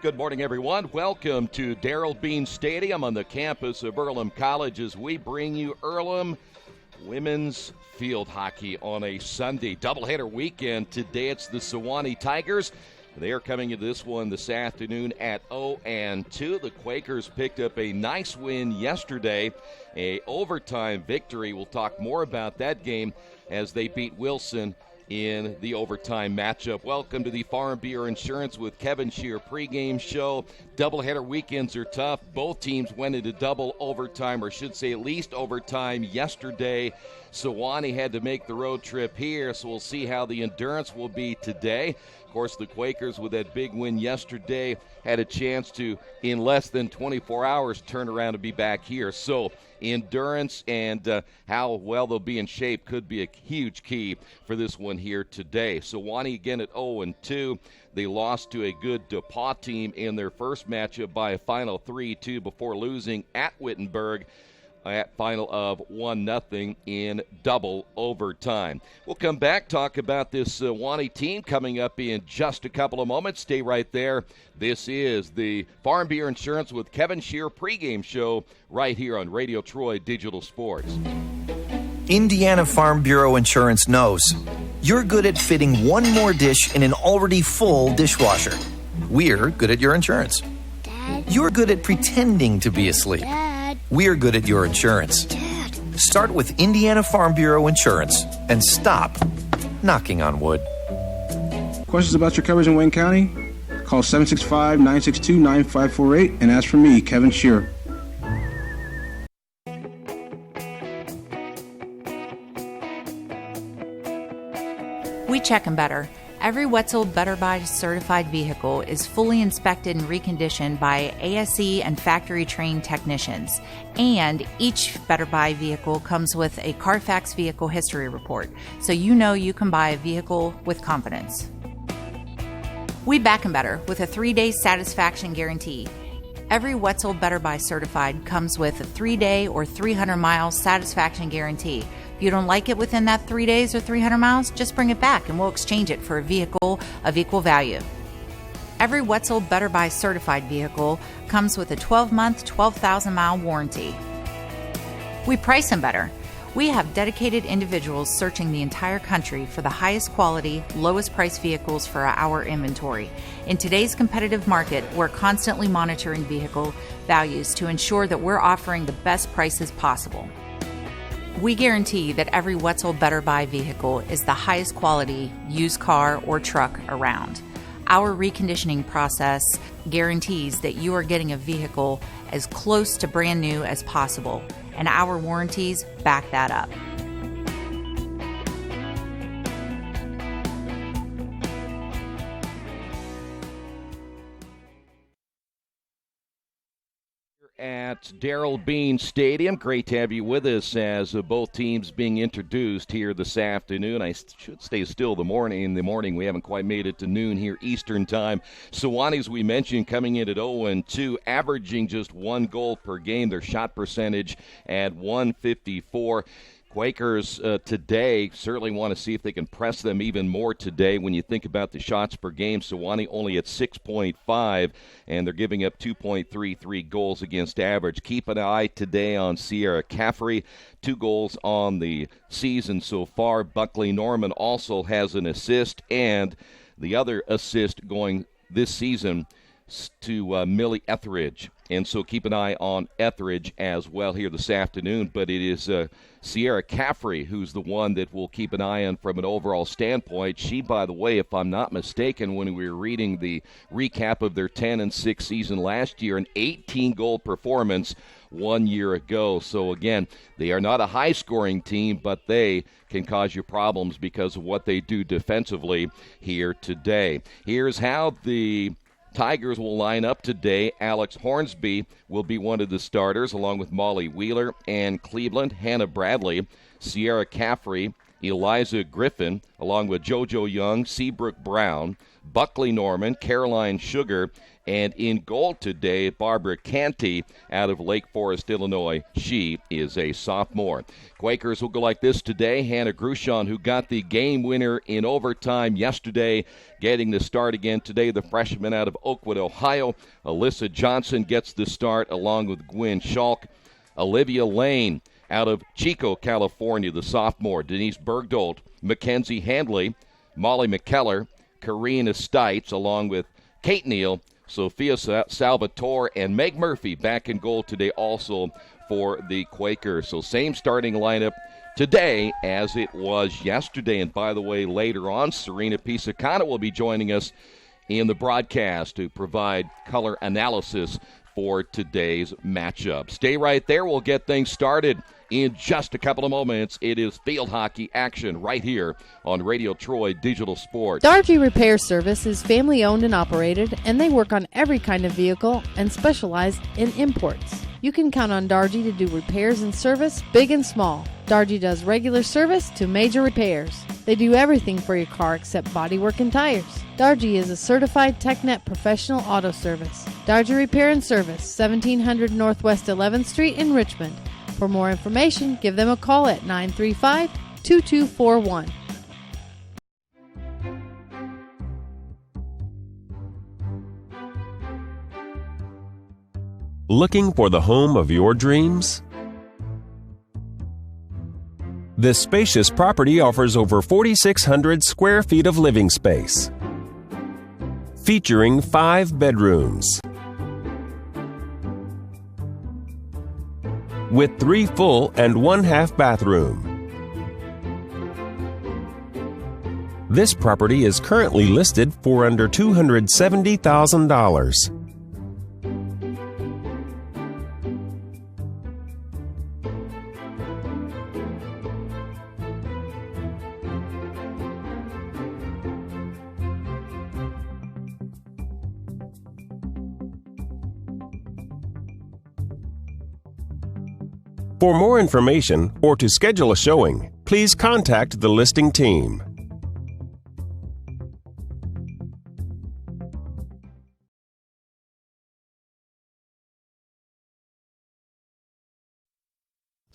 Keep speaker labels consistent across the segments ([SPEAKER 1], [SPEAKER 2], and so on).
[SPEAKER 1] Good morning, everyone. Welcome to Darrell Bean Stadium on the campus of Earlham College as we bring you Earlham women's field hockey on a Sunday doubleheader weekend. Today it's the Sewanee Tigers. They are coming into this one this afternoon at 0-2. The Quakers picked up a nice win yesterday, a overtime victory. We'll talk more about that game as they beat Wilson in the overtime matchup. Welcome to the Farm Bureau Insurance with Kevin Shear pregame show. Doubleheader weekends are tough. Both teams went into double overtime, or should say at least overtime yesterday. Sewanee had to make the road trip here, so we'll see how the endurance will be today. Of course, the Quakers, with that big win yesterday, had a chance to, in less than 24 hours, turn around and be back here. So endurance and how well they'll be in shape could be a huge key for this one here today. Sewanee again at 0-2. They lost to a good DePauw team in their first matchup by a final 3-2 before losing at Wittenberg at final of 1-0 in double overtime. We'll come back, talk about this Sewanee team coming up in just a couple of moments. Stay right there. This is the Farm Bureau Insurance with Kevin Shear pregame show right here on Radio Troy Digital Sports.
[SPEAKER 2] Indiana Farm Bureau Insurance knows you're good at fitting one more dish in an already full dishwasher. We're good at your insurance.
[SPEAKER 3] Dad?
[SPEAKER 2] You're good at pretending to be asleep.
[SPEAKER 3] Dad?
[SPEAKER 2] We're good at your insurance.
[SPEAKER 3] Dad?
[SPEAKER 2] Start with Indiana Farm Bureau Insurance and stop knocking on wood.
[SPEAKER 4] Questions about your coverage in Wayne County? Call 765-962-9548 and ask for me, Kevin Shear.
[SPEAKER 5] We check them better. Every Wetzel Better Buy certified vehicle is fully inspected and reconditioned by ASE and factory-trained technicians. And each Better Buy vehicle comes with a Carfax vehicle history report, so you know you can buy a vehicle with confidence. We back 'em better with a 3-day satisfaction guarantee. Every Wetzel Better Buy certified comes with a 3-day or 300-mile satisfaction guarantee. If you don't like it within that 3 days or 300 miles, just bring it back and we'll exchange it for a vehicle of equal value. Every Wetzel Better Buy certified vehicle comes with a 12-month, 12,000-mile warranty. We price them better. We have dedicated individuals searching the entire country for the highest quality, lowest price vehicles for our inventory. In today's competitive market, we're constantly monitoring vehicle values to ensure that we're offering the best prices possible. We guarantee that every Wetzel Better Buy vehicle is the highest quality used car or truck around. Our reconditioning process guarantees that you are getting a vehicle as close to brand new as possible, and our warranties back that up.
[SPEAKER 1] At Darrell Bean Stadium. Great to have you with us as both teams being introduced here this afternoon. I should stay still in the morning. We haven't quite made it to noon here Eastern time. Sewanee, as we mentioned, coming in at 0-2, averaging just 1 goal per game. Their shot percentage at .154. Quakers today certainly want to see if they can press them even more today. When you think about the shots per game, Sewanee only at 6.5, and they're giving up 2.33 goals against average. Keep an eye today on Sierra Caffrey, 2 goals on the season so far. Buckley Norman also has an assist, and the other assist going this season to Millie Etheridge. And so keep an eye on Etheridge as well here this afternoon. But it is Sierra Caffrey who's the one that we'll keep an eye on from an overall standpoint. She, by the way, if I'm not mistaken, when we were reading the recap of their 10-6 season last year, an 18-goal performance 1 year ago. So, again, they are not a high-scoring team, but they can cause you problems because of what they do defensively here today. Here's how the Tigers will line up today. Alex Hornsby will be one of the starters, along with Molly Wheeler and Cleveland, Hannah Bradley, Sierra Caffrey, Eliza Griffin, along with JoJo Young, Seabrook Brown, Buckley Norman, Caroline Sugar, and in goal today, Barbara Canty out of Lake Forest, Illinois. She is a sophomore. Quakers will go like this today. Hannah Grushon, who got the game winner in overtime yesterday, getting the start again today. The freshman out of Oakwood, Ohio. Alyssa Johnson gets the start along with Gwen Schalk. Olivia Lane out of Chico, California, the sophomore. Denise Bergdolt, Mackenzie Handley, Molly McKellar, Karina Stites, along with Kate Neal, Sophia Salvatore, and Meg Murphy back in goal today also for the Quakers. So same starting lineup today as it was yesterday. And by the way, later on, Serena Pisacana will be joining us in the broadcast to provide color analysis for today's matchup. Stay right there. We'll get things started in just a couple of moments. It is field hockey action right here on Radio Troy Digital Sports.
[SPEAKER 3] Dargy Repair Service is family owned and operated, and they work on every kind of vehicle and specialize in imports. You can count on Dargy to do repairs and service, big and small. Dargy does regular service to major repairs. They do everything for your car except bodywork and tires. Dargy is a certified TechNet professional auto service. Dargy Repair and Service, 1700 Northwest 11th Street in Richmond. For more information, give them a call at 935-2241.
[SPEAKER 6] Looking for the home of your dreams? This spacious property offers over 4,600 square feet of living space, featuring 5 bedrooms, with 3 full and 1 half bathroom. This property is currently listed for under $270,000. For more information or to schedule a showing, please contact the listing team.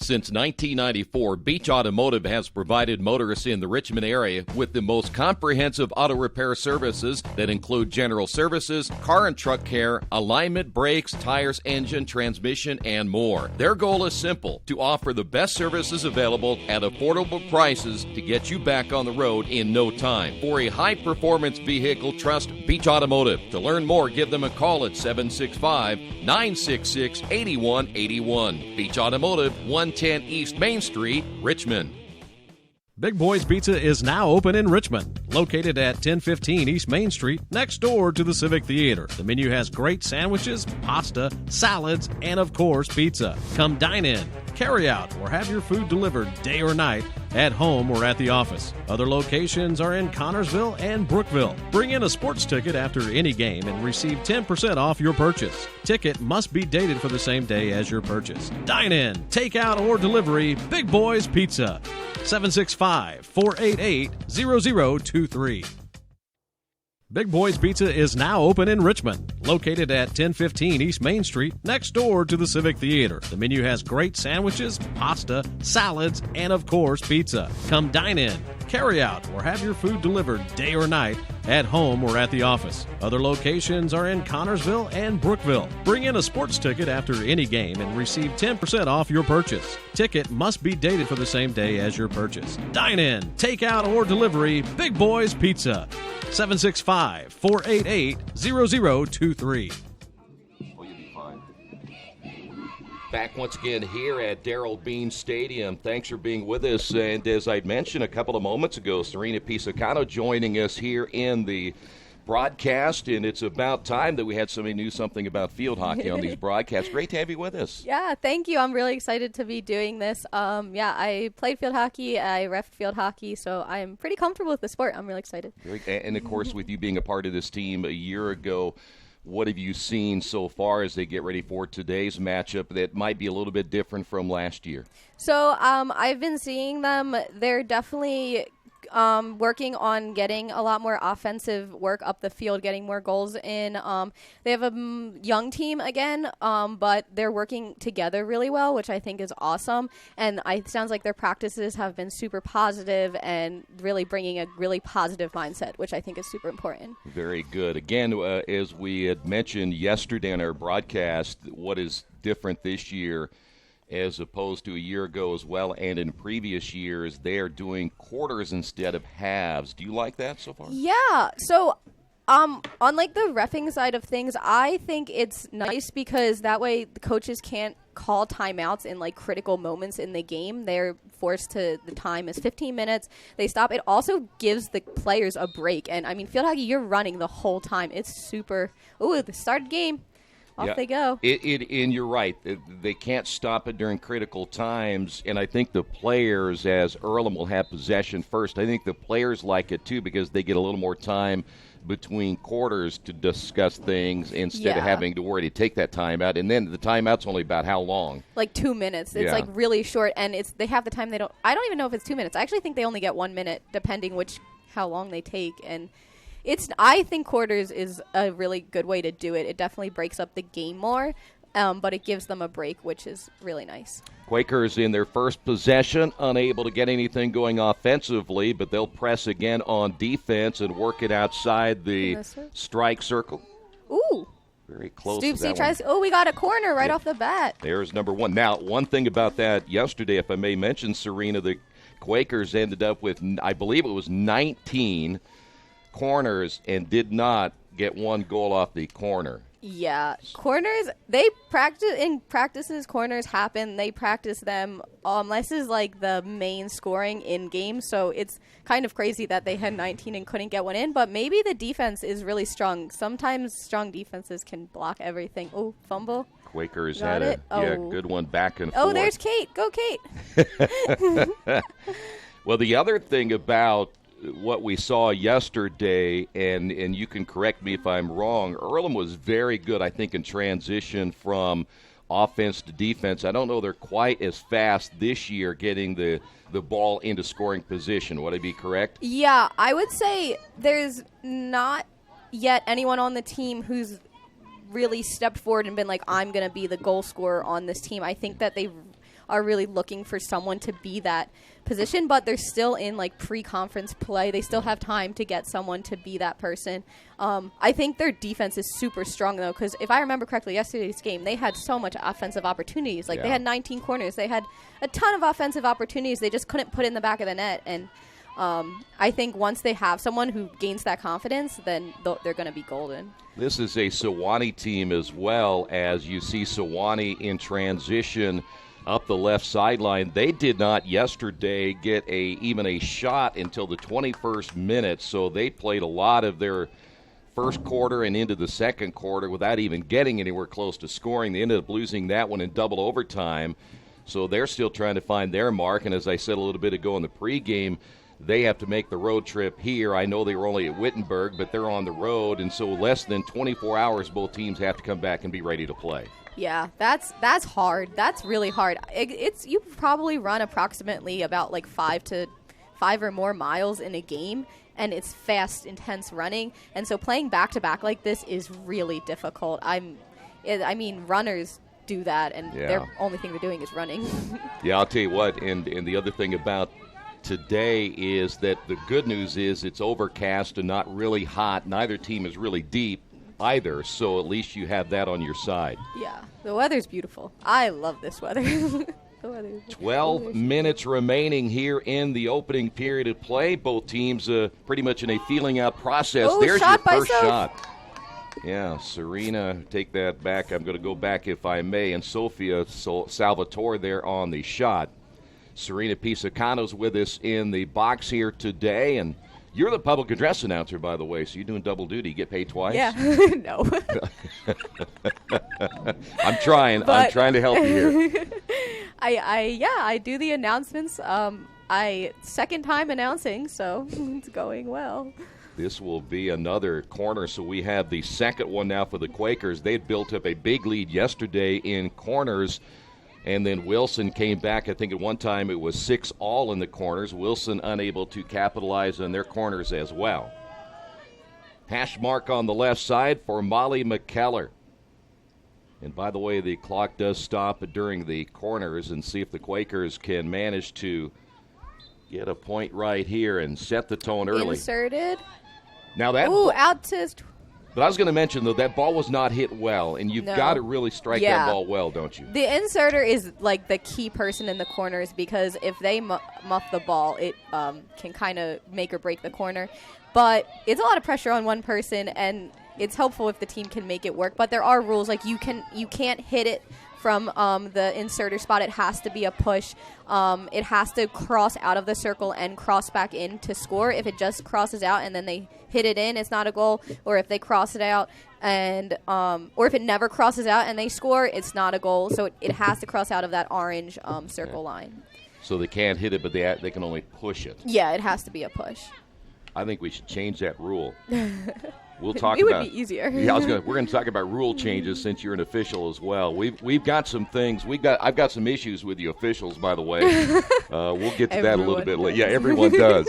[SPEAKER 1] Since 1994, Beach Automotive has provided motorists in the Richmond area with the most comprehensive auto repair services that include general services, car and truck care, alignment, brakes, tires, engine, transmission, and more. Their goal is simple: to offer the best services available at affordable prices to get you back on the road in no time. For a high-performance vehicle, trust Beach Automotive. To learn more, give them a call at 765-966-8181. Beach Automotive, 110 East Main Street, Richmond.
[SPEAKER 7] Big Boy's Pizza is now open in Richmond, located at 1015 East Main Street, next door to the Civic Theater. The menu has great sandwiches, pasta, salads, and of course, pizza. Come dine in, carry out, or have your food delivered day or night, at home or at the office. Other locations are in Connorsville and Brookville. Bring in a sports ticket after any game and receive 10% off your purchase. Ticket must be dated for the same day as your purchase. Dine in, take out, or delivery. Big Boy's Pizza. 765-488-0023. Big Boy's Pizza is now open in Richmond, located at 1015 East Main Street, next door to the Civic Theater. The menu has great sandwiches, pasta, salads, and of course, pizza. Come dine in, carry out, or have your food delivered day or night, at home or at the office. Other locations are in Connorsville and Brookville. Bring in a sports ticket after any game and receive 10% off your purchase. Ticket must be dated for the same day as your purchase. Dine in, take out, or delivery. Big Boy's Pizza. 765-488-0023.
[SPEAKER 1] Back once again here at Darrell Bean Stadium. Thanks for being with us. And as I'd mentioned a couple of moments ago, Serena Pisacano joining us here in the broadcast. And it's about time that we had somebody knew something about field hockey on these broadcasts. Great to have you with us.
[SPEAKER 8] Yeah, thank you. I'm really excited to be doing this. I played field hockey. I reffed field hockey, so I'm pretty comfortable with the sport. I'm really excited.
[SPEAKER 1] And, of course, with you being a part of this team a year ago, what have you seen so far as they get ready for today's matchup that might be a little bit different from last year?
[SPEAKER 8] So I've been seeing them. They're definitely working on getting a lot more offensive work up the field, getting more goals in. They have a young team again, but they're working together really well, which I think is awesome. And it sounds like their practices have been super positive and really bringing a really positive mindset, which I think is super important.
[SPEAKER 1] Very good. Again, as we had mentioned yesterday on our broadcast, what is different this year as opposed to a year ago as well, and in previous years, they are doing quarters instead of halves. Do you like that so far?
[SPEAKER 8] Yeah. So, on like the reffing side of things, I think it's nice because that way the coaches can't call timeouts in like critical moments in the game. They're forced to, the time is 15 minutes. They stop. It also gives the players a break. And I mean, field hockey, you're running the whole time. It's super, the start game. Off they go.
[SPEAKER 1] And you're right. They can't stop it during critical times. And I think the players, as Earlham will have possession first, I think the players like it too because they get a little more time between quarters to discuss things instead of having to worry to take that timeout. And then the timeout's only about how long? Like
[SPEAKER 8] 2 minutes. It's like really short. And they have the time I don't even know if it's 2 minutes. I actually think they only get 1 minute depending how long they take. And I think quarters is a really good way to do it. It definitely breaks up the game more, but it gives them a break, which is really nice.
[SPEAKER 1] Quakers in their first possession, unable to get anything going offensively, but they'll press again on defense and work it outside the strike circle.
[SPEAKER 8] Ooh.
[SPEAKER 1] Very close.
[SPEAKER 8] Stoopsy tries. We got a corner right off the bat.
[SPEAKER 1] There's number one. Now, one thing about that yesterday, if I may mention, Serena, the Quakers ended up with, I believe it was 19 corners and did not get one goal off the corner.
[SPEAKER 8] Yeah, corners, they practices, corners happen. They practice them. This is like the main scoring in game, so it's kind of crazy that they had 19 and couldn't get one in, but maybe the defense is really strong. Sometimes strong defenses can block everything. Oh, fumble.
[SPEAKER 1] Quakers had a good one back and forth.
[SPEAKER 8] Oh, there's Kate. Go, Kate.
[SPEAKER 1] Well, the other thing about what we saw yesterday, and you can correct me if I'm wrong, Earlham was very good, I think, in transition from offense to defense. I don't know they're quite as fast this year getting the ball into scoring position. Would I be correct?
[SPEAKER 8] Yeah, I would say there's not yet anyone on the team who's really stepped forward and been like, I'm going to be the goal scorer on this team. I think that they are really looking for someone to be that position, but they're still in like pre-conference play. They still have time to get someone to be that person. I think their defense is super strong though, because if I remember correctly, yesterday's game, they had so much offensive opportunities. Like they had 19 corners. They had a ton of offensive opportunities. They just couldn't put in the back of the net. And I think once they have someone who gains that confidence, then they're going to be golden.
[SPEAKER 1] This is a Sewanee team as well, as you see Sewanee in transition up the left sideline. They did not yesterday get even a shot until the 21st minute, so they played a lot of their first quarter and into the second quarter without even getting anywhere close to scoring. They ended up losing that one in double overtime, so they're still trying to find their mark. And as I said a little bit ago in the pregame, they have to make the road trip here. I know they were only at Wittenberg, but they're on the road, and so less than 24 hours both teams have to come back and be ready to play.
[SPEAKER 8] Yeah, that's hard. That's really hard. You probably run approximately about like 5 or more miles in a game, and it's fast, intense running. And so playing back-to-back like this is really difficult. I mean, runners do that, and their only thing they're doing is running.
[SPEAKER 1] Yeah, I'll tell you what, and the other thing about today is that the good news is it's overcast and not really hot. Neither team is really deep either, so at least you have that on your side.
[SPEAKER 8] Yeah, the weather's beautiful. I love this weather.
[SPEAKER 1] 12 minutes remaining here in the opening period of play. Both teams pretty much in a feeling out process. There's your first shot. Yeah, Serena, take that back. I'm going to go back if I may. And Sofia Salvatore there on the shot. Serena Pisacano's with us in the box here today, and you're the public address announcer, by the way, so you're doing double duty. You get paid twice?
[SPEAKER 8] Yeah. No.
[SPEAKER 1] I'm trying to help you here.
[SPEAKER 8] I do the announcements. Second time announcing, so it's going well.
[SPEAKER 1] This will be another corner, so we have the second one now for the Quakers. They had built up a big lead yesterday in corners. And then Wilson came back. I think at one time it was 6 all in the corners. Wilson unable to capitalize on their corners as well. Hash mark on the left side for Molly McKellar. And by the way, the clock does stop during the corners, and see if the Quakers can manage to get a point right here and set the tone early.
[SPEAKER 8] Inserted.
[SPEAKER 1] Now that
[SPEAKER 8] out to.
[SPEAKER 1] But I was going to mention, though, that ball was not hit well, and you've got to really strike that ball well, don't you?
[SPEAKER 8] The inserter is like the key person in the corners, because if they muff the ball, it can kind of make or break the corner. But it's a lot of pressure on one person, and it's helpful if the team can make it work. But there are rules, like you can't hit it from the inserter spot. It has to be a push. It has to cross out of the circle and cross back in to score. If it just crosses out and then they hit it in, it's not a goal. Or if they cross it out and or if it never crosses out and they score, it's not a goal. So it has to cross out of that orange circle line. So
[SPEAKER 1] they can't hit it, but they can only push it.
[SPEAKER 8] Yeah, it has to be a push.
[SPEAKER 1] I think we should change that rule. We'll talk
[SPEAKER 8] it
[SPEAKER 1] about
[SPEAKER 8] would be easier.
[SPEAKER 1] Yeah, we're going to talk about rule changes since you're an official as well. We've got some things. I've got some issues with the officials, by the way. We'll get to that a little bit later. Yeah, everyone does.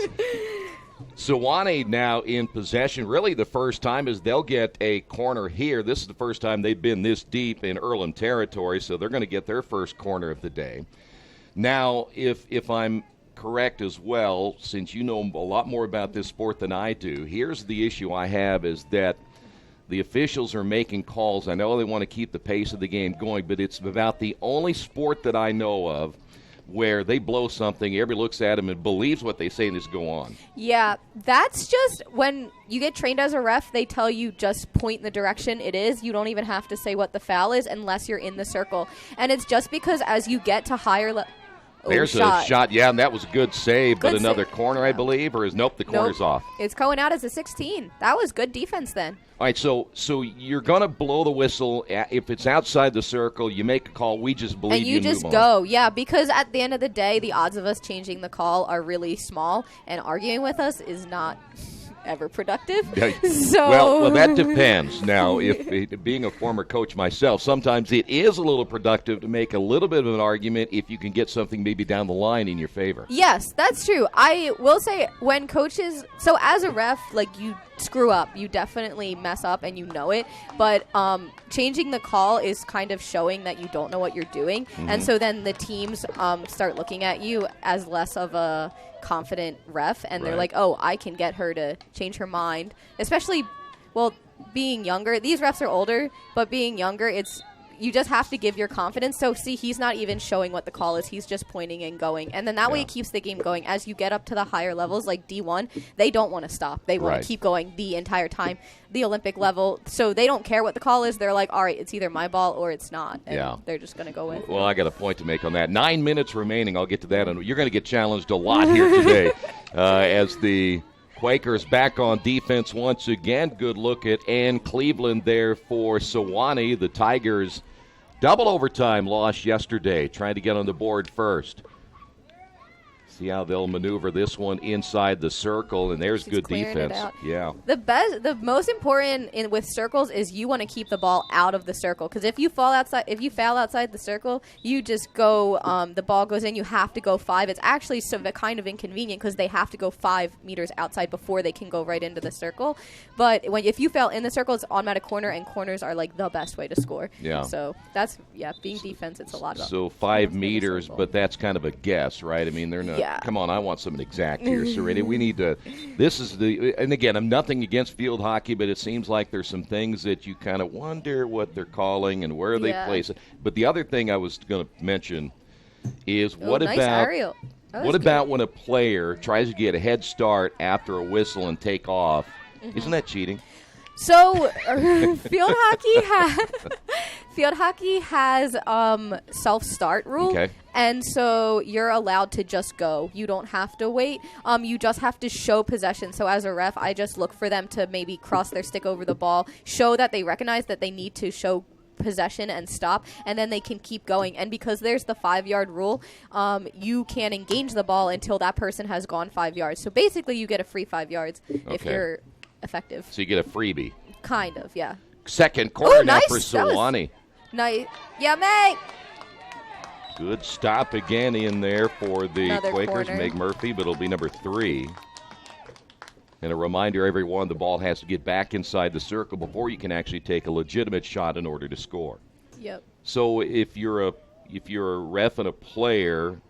[SPEAKER 1] Sewanee now in possession. Really, the first time is they'll get a corner here. This is the first time they've been this deep in Earlham territory, so they're going to get their first corner of the day. Now, if I'm correct as well, since you know a lot more about this sport than I do, here's the issue I have is that the officials are making calls. I know they want to keep the pace of the game going, but it's about the only sport that I know of where they blow something, everybody looks at them and believes what they say and just go on.
[SPEAKER 8] Yeah, that's just when you get trained as a ref, they tell you just point in the direction it is. You don't even have to say what the foul is unless you're in the circle. And it's just because as you get to higher levels,
[SPEAKER 1] there's a shot, yeah, and that was a good save, but another corner, I believe, or nope, the corner's off.
[SPEAKER 8] It's going out as a 16. That was good defense then.
[SPEAKER 1] All right, so you're going to blow the whistle. If it's outside the circle, you make a call. We just believe you
[SPEAKER 8] and you just
[SPEAKER 1] move
[SPEAKER 8] go.
[SPEAKER 1] On.
[SPEAKER 8] Yeah, because at the end of the day, the odds of us changing the call are really small, and arguing with us is not ever productive.
[SPEAKER 1] Yeah.
[SPEAKER 8] So
[SPEAKER 1] well, that depends. Now, if being a former coach myself, sometimes it is a little productive to make a little bit of an argument if you can get something maybe down the line in your favor.
[SPEAKER 8] Yes, that's true. I will say when coaches, so as a ref, like you screw up, you definitely mess up and you know it, but changing the call is kind of showing that you don't know what you're doing, and so then the teams start looking at you as less of a confident ref, and they're like, oh, I can get her to change her mind, especially, well, being younger. These refs are older, but being younger, you just have to give your confidence. So, see, he's not even showing what the call is. He's just pointing and going. And then that way it keeps the game going. As you get up to the higher levels, like D1, they don't want to stop. They want to keep going the entire time. The Olympic level, so they don't care what the call is. They're like, all right, it's either my ball or it's not. And they're just going to go with it.
[SPEAKER 1] Well, I got a point to make on that. 9 minutes remaining. I'll get to that. And you're going to get challenged a lot here today as the Quakers back on defense once again. Good look at Ann Cleveland there for Sewanee. The Tigers double overtime loss yesterday, trying to get on the board first. See how they'll maneuver this one inside the circle, and there's good defense. Yeah.
[SPEAKER 8] The most important with circles is you want to keep the ball out of the circle, because if you foul outside the circle, you just go. The ball goes in. You have to go 5. It's actually kind of inconvenient because they have to go 5 meters outside before they can go right into the circle. But if you foul in the circle, it's automatic corner, and corners are like the best way to score. Yeah. So that's being defense. It's a lot.
[SPEAKER 1] So 5 meters, but that's kind of a guess, right? I mean, they're not. Yeah. Come on, I want something exact here, Sewanee. We need to. And again, I'm nothing against field hockey, but it seems like there's some things that you kind of wonder what they're calling and where they place it. But the other thing I was going to mention is what about when a player tries to get a head start after a whistle and take off? Isn't that cheating?
[SPEAKER 8] So field hockey has self-start rule, and so you're allowed to just go. You don't have to wait. You just have to show possession. So as a ref, I just look for them to maybe cross their stick over the ball, show that they recognize that they need to show possession and stop, and then they can keep going. And because there's the 5-yard rule, you can't engage the ball until that person has gone 5 yards. So basically, you get a free 5 yards if you're effective.
[SPEAKER 1] So you get a freebie.
[SPEAKER 8] Kind of, yeah.
[SPEAKER 1] Second corner now for Sewanee.
[SPEAKER 8] Nice. Yeah, mate.
[SPEAKER 1] Good stop again in there for the
[SPEAKER 8] Another
[SPEAKER 1] Quakers.
[SPEAKER 8] corner.
[SPEAKER 1] Meg Murphy, but it'll be number 3. And a reminder, everyone, the ball has to get back inside the circle before you can actually take a legitimate shot in order to score.
[SPEAKER 8] Yep.
[SPEAKER 1] So if you're a ref and a player,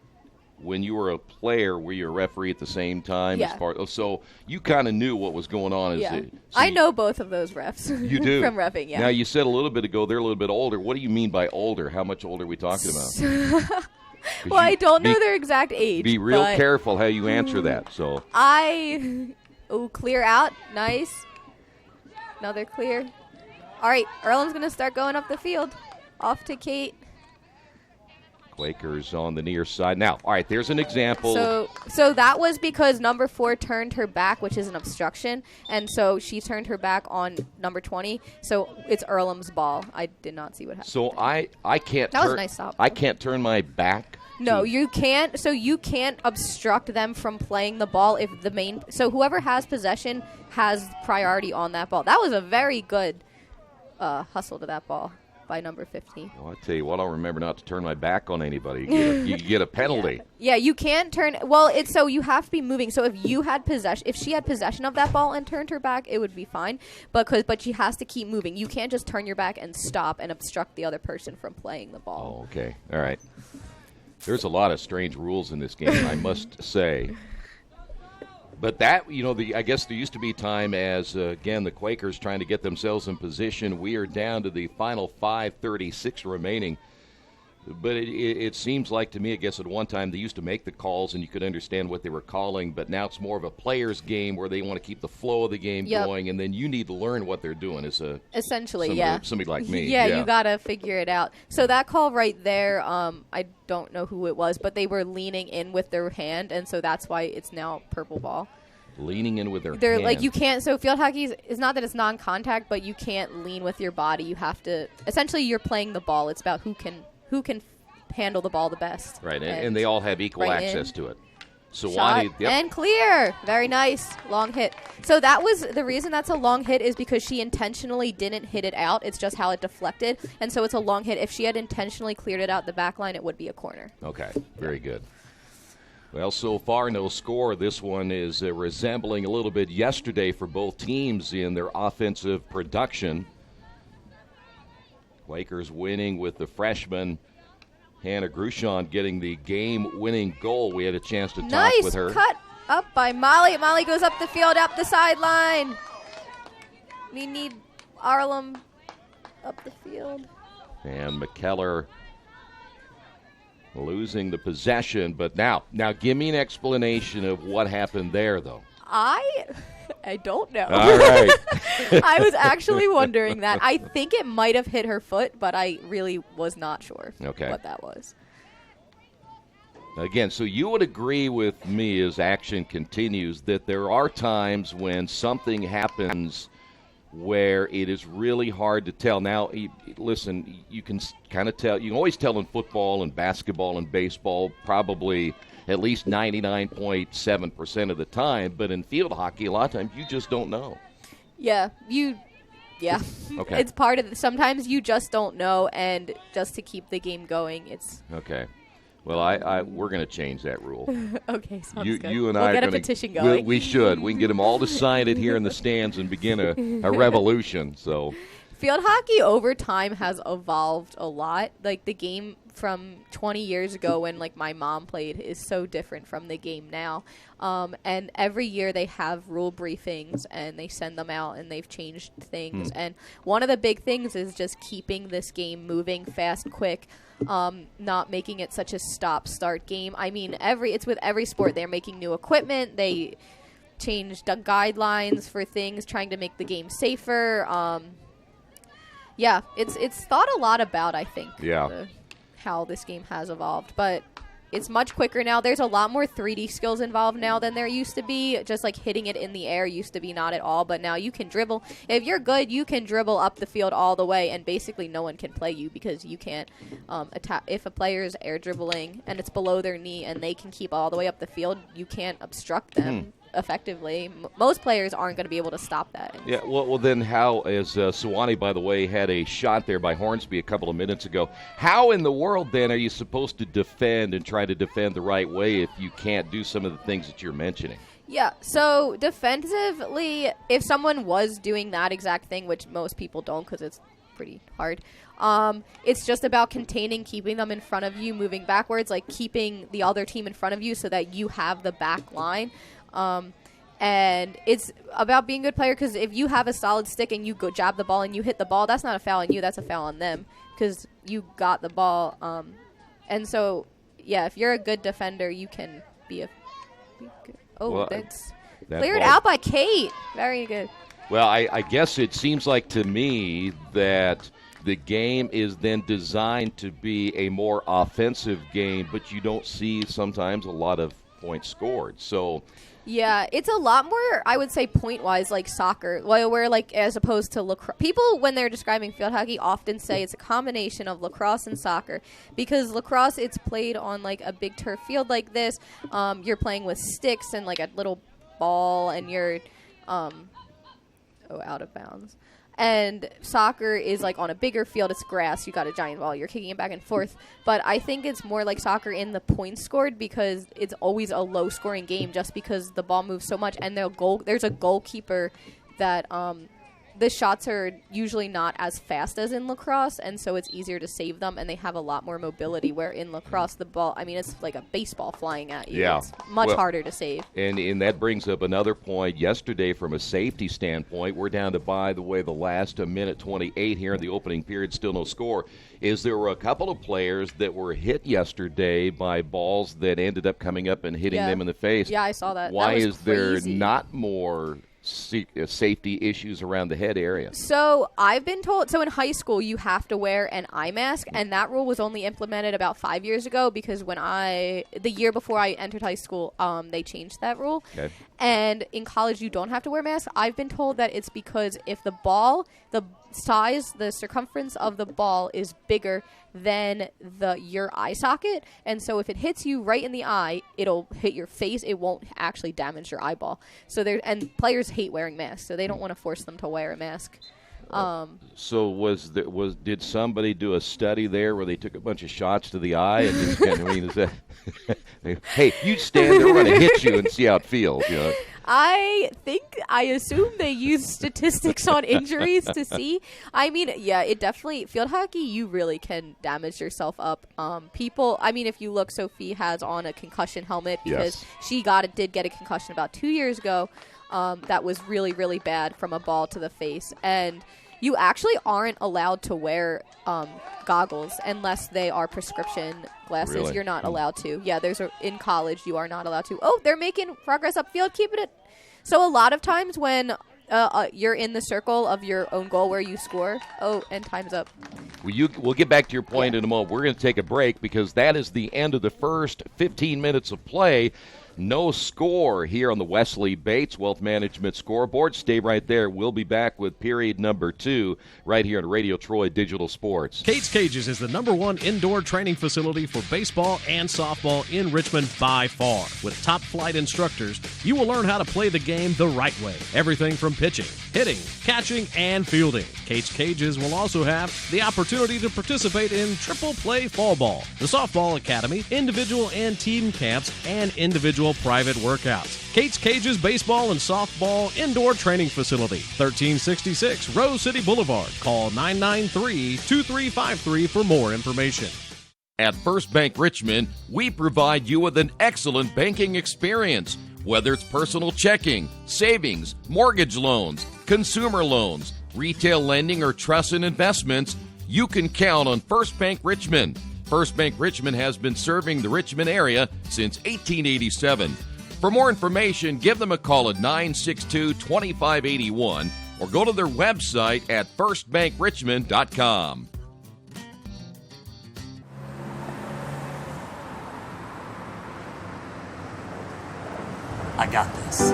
[SPEAKER 1] when you were a player, were you a referee at the same time?
[SPEAKER 8] Yeah.
[SPEAKER 1] So you kind of knew what was going on.
[SPEAKER 8] Yeah. I know both of those refs.
[SPEAKER 1] You do?
[SPEAKER 8] From reffing, yeah.
[SPEAKER 1] Now, you said a little bit ago they're a little bit older. What do you mean by older? How much older are we talking about?
[SPEAKER 8] Well, I don't know their exact age.
[SPEAKER 1] Be real
[SPEAKER 8] but
[SPEAKER 1] careful how you answer that. So
[SPEAKER 8] clear out. Nice. Another clear. All right, Earlham's going to start going up the field. Off to Kate.
[SPEAKER 1] Quakers on the near side. Now, all right, there's an example.
[SPEAKER 8] So that was because number 4 turned her back, which is an obstruction, and so she turned her back on number 20. So it's Earlham's ball. I did not see what happened.
[SPEAKER 1] So I can't.
[SPEAKER 8] That was a nice stop.
[SPEAKER 1] I can't turn my back.
[SPEAKER 8] No, you can't. So you can't obstruct them from playing the ball if the main. So whoever has possession has priority on that ball. That was a very good hustle to that ball by number 15.
[SPEAKER 1] Well, I tell you what, I'll remember not to turn my back on anybody. You get a penalty.
[SPEAKER 8] Yeah, you can't turn. Well, it's so you have to be moving. So if you had possession, if she had possession of that ball and turned her back, it would be fine. But she has to keep moving. You can't just turn your back and stop and obstruct the other person from playing the ball.
[SPEAKER 1] Oh, okay. All right. There's a lot of strange rules in this game, I must say. But that, I guess there used to be time as, again, the Quakers trying to get themselves in position. We are down to the final 5:36 remaining. But it seems like to me, I guess at one time they used to make the calls and you could understand what they were calling, but now it's more of a player's game where they want to keep the flow of the game going, and then you need to learn what they're doing.
[SPEAKER 8] Essentially,
[SPEAKER 1] somebody like me.
[SPEAKER 8] Yeah, you got to figure it out. So that call right there, I don't know who it was, but they were leaning in with their hand, and so that's why it's now purple ball.
[SPEAKER 1] Leaning in with their
[SPEAKER 8] They're
[SPEAKER 1] hand.
[SPEAKER 8] like, you can't. So field hockey is not that it's non-contact, but you can't lean with your body. You have to. Essentially, you're playing the ball. It's about who can handle the ball the best.
[SPEAKER 1] Right, and they all have equal access to it.
[SPEAKER 8] Sewanee, and clear. Very nice. Long hit. So that was the reason that's a long hit is because she intentionally didn't hit it out. It's just how it deflected, and so it's a long hit. If she had intentionally cleared it out the back line, it would be a corner.
[SPEAKER 1] Okay, very good. Well, so far, no score. This one is resembling a little bit yesterday for both teams in their offensive production. Quakers winning with the freshman Hannah Grushon getting the game-winning goal. We had a chance to talk with her.
[SPEAKER 8] Nice cut up by Molly. Molly goes up the field, up the sideline. We need Earlham up the field.
[SPEAKER 1] And McKellar losing the possession. But now give me an explanation of what happened there, though.
[SPEAKER 8] I don't know.
[SPEAKER 1] All right.
[SPEAKER 8] I was actually wondering that. I think it might have hit her foot, but I really was not sure what that was.
[SPEAKER 1] Again, so you would agree with me as action continues that there are times when something happens where it is really hard to tell. Now, listen, you can kind of tell. You can always tell in football and basketball and baseball, probably at least 99.7% of the time. But in field hockey, a lot of times you just don't know.
[SPEAKER 8] Yeah.
[SPEAKER 1] Okay.
[SPEAKER 8] It's part of sometimes you just don't know, and just to keep the game going, it's
[SPEAKER 1] okay. Well, we're going to change that rule.
[SPEAKER 8] Okay, sounds good.
[SPEAKER 1] You and
[SPEAKER 8] we'll
[SPEAKER 1] I
[SPEAKER 8] get
[SPEAKER 1] are
[SPEAKER 8] a petition going.
[SPEAKER 1] We should. We can get them all to sign it here in the stands and begin a revolution. So,
[SPEAKER 8] field hockey over time has evolved a lot. Like the game from 20 years ago when like my mom played is so different from the game now. And every year they have rule briefings and they send them out and they've changed things. And one of the big things is just keeping this game moving fast, quick. Not making it such a stop-start game. I mean, it's with every sport. They're making new equipment. They changed the guidelines for things, trying to make the game safer. It's thought a lot about, I think, how this game has evolved. But it's much quicker now. There's a lot more 3D skills involved now than there used to be. Just like hitting it in the air used to be not at all. But now you can dribble. If you're good, you can dribble up the field all the way, and basically no one can play you because you can't attack. If a player is air dribbling and it's below their knee and they can keep all the way up the field, you can't obstruct them. effectively. Most players aren't going to be able to stop that.
[SPEAKER 1] Yeah, well then how, as Sewanee, by the way, had a shot there by Hornsby a couple of minutes ago, how in the world then are you supposed to defend and try to defend the right way if you can't do some of the things that you're mentioning?
[SPEAKER 8] Yeah, so defensively, if someone was doing that exact thing, which most people don't because it's pretty hard, it's just about containing, keeping them in front of you, moving backwards, like keeping the other team in front of you so that you have the back line. And it's about being a good player because if you have a solid stick and you go jab the ball and you hit the ball, that's not a foul on you, that's a foul on them because you got the ball. And so, yeah, if you're a good defender, you can be good. Oh, well, that's cleared out by Kate. Very good.
[SPEAKER 1] Well, I guess it seems like to me that the game is then designed to be a more offensive game, but you don't see sometimes a lot of points scored. So,
[SPEAKER 8] yeah, it's a lot more, I would say, point-wise, like soccer, where, like, as opposed to lacrosse. People, when they're describing field hockey, often say it's a combination of lacrosse and soccer because lacrosse, it's played on, like, a big turf field like this. You're playing with sticks and, like, a little ball, and you're, out of bounds. And soccer is, like, on a bigger field. It's grass. You got a giant ball. You're kicking it back and forth. But I think it's more like soccer in the points scored because it's always a low-scoring game just because the ball moves so much. And there's a goalkeeper that the shots are usually not as fast as in lacrosse, and so it's easier to save them, and they have a lot more mobility, where in lacrosse, the ball, I mean, it's like a baseball flying at you.
[SPEAKER 1] Yeah.
[SPEAKER 8] It's much harder to save.
[SPEAKER 1] And that brings up another point. Yesterday, from a safety standpoint, we're down to, by the way, the last minute 28 here in the opening period, still no score, is there were a couple of players that were hit yesterday by balls that ended up coming up and hitting them in the face.
[SPEAKER 8] Yeah, I saw that.
[SPEAKER 1] Why
[SPEAKER 8] that was
[SPEAKER 1] is
[SPEAKER 8] crazy.
[SPEAKER 1] there not more safety issues around the head area?
[SPEAKER 8] So I've been told, so in high school you have to wear an eye mask, and that rule was only implemented about 5 years ago because the year before I entered high school, they changed that rule. Okay. And in college you don't have to wear masks. I've been told that it's because if the ball, the size, the circumference of the ball is bigger than your eye socket, and so if it hits you right in the eye, it'll hit your face. It won't actually damage your eyeball. So and players hate wearing masks, so they don't want to force them to wear a mask.
[SPEAKER 1] So did somebody do a study there where they took a bunch of shots to the eye and just kind of, I mean, is that hey, you stand there, we're going to hit you and see how it feels, you know?
[SPEAKER 8] I assume they use statistics on injuries to see. I mean, yeah, it definitely, field hockey, you really can damage yourself up. People, I mean, if you look, Sophie has on a concussion helmet because she did get a concussion about 2 years ago. That was really, really bad from a ball to the face. And you actually aren't allowed to wear goggles unless they are prescription glasses.
[SPEAKER 1] Really?
[SPEAKER 8] You're not allowed to. Yeah, in college, you are not allowed to. Oh, they're making progress upfield. Keeping it. So a lot of times when you're in the circle of your own goal where you score, and time's up.
[SPEAKER 1] We'll get back to your point in a moment. We're going to take a break because that is the end of the first 15 minutes of play. No score here on the Wesley Bates Wealth Management scoreboard. Stay right there. We'll be back with period number 2 right here on Radio Troy Digital Sports.
[SPEAKER 7] Kate's Cages is the #1 indoor training facility for baseball and softball in Richmond by far. With top flight instructors, you will learn how to play the game the right way. Everything from pitching, hitting, catching, and fielding. Kate's Cages will also have the opportunity to participate in triple play fall ball, the softball academy, individual and team camps, and individual private workouts. Kate's Cages Baseball and Softball Indoor Training Facility, 1366 Rose City Boulevard. Call 993-2353 for more information.
[SPEAKER 1] At First Bank Richmond, we provide you with an excellent banking experience. Whether it's personal checking, savings, mortgage loans, consumer loans, retail lending, or trust and investments, you can count on First Bank Richmond. First Bank Richmond has been serving the Richmond area since 1887. For more information, give them a call at 962-2581 or go to their website at firstbankrichmond.com.
[SPEAKER 9] I got this.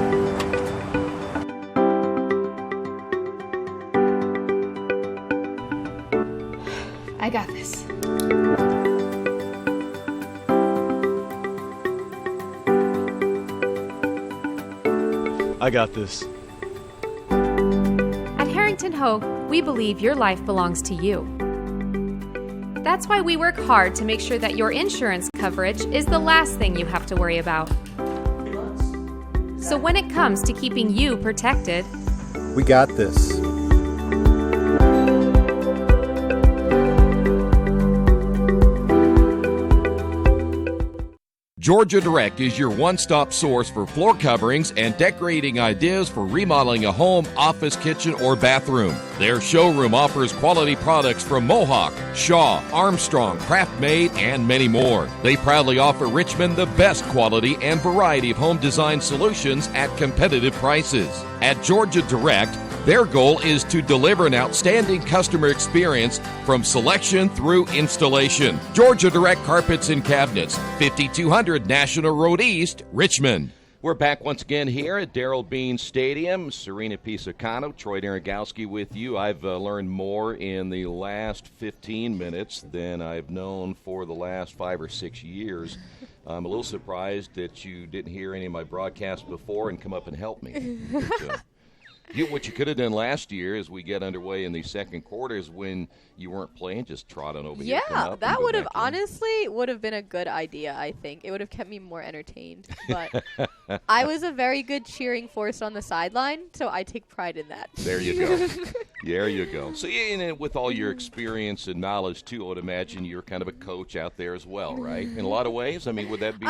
[SPEAKER 10] I got this.
[SPEAKER 11] I got this.
[SPEAKER 12] At Harrington Hogue, we believe your life belongs to you. That's why we work hard to make sure that your insurance coverage is the last thing you have to worry about. So when it comes to keeping you protected,
[SPEAKER 11] We got this.
[SPEAKER 1] Georgia Direct is your one-stop source for floor coverings and decorating ideas for remodeling a home, office, kitchen, or bathroom. Their showroom offers quality products from Mohawk, Shaw, Armstrong, Craft Made, and many more. They proudly offer Richmond the best quality and variety of home design solutions at competitive prices. At Georgia Direct, their goal is to deliver an outstanding customer experience from selection through installation. Georgia Direct Carpets and Cabinets, 5200 National Road East, Richmond. We're back once again here at Darrell Bean Stadium. Serena Pisacano, Troy Daragowski with you. I've learned more in the last 15 minutes than I've known for the last 5 or 6 years. I'm a little surprised that you didn't hear any of my broadcasts before and come up and help me. But, what you could have done last year as we get underway in the second quarter is when you weren't playing, just trot on over here.
[SPEAKER 8] Yeah, that would have honestly would have been a good idea, I think. It would have kept me more entertained. But I was a very good cheering force on the sideline, so I take pride in that.
[SPEAKER 1] There you go. There you go. So, and with all your experience and knowledge, too, I would imagine you're kind of a coach out there as well, right? In a lot of ways? I mean, would that be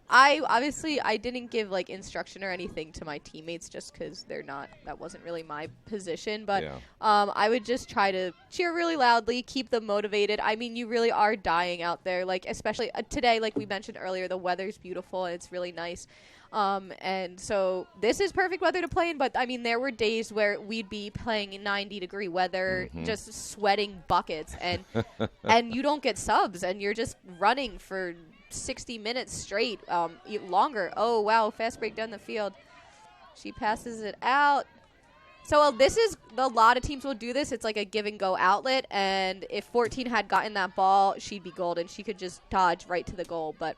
[SPEAKER 8] I obviously I didn't give like instruction or anything to my teammates just because that wasn't really my position. But I would just try to cheer really loudly, keep them motivated. I mean, you really are dying out there, like especially today, like we mentioned earlier, the weather's beautiful and it's really nice. And so this is perfect weather to play in, but I mean, there were days where we'd be playing in 90-degree weather, just sweating buckets, and you don't get subs, and you're just running for 60 minutes straight, longer. Oh, wow, fast break down the field. She passes it out. So this is, a lot of teams will do this. It's like a give-and-go outlet, and if 14 had gotten that ball, she'd be golden. She could just dodge right to the goal, but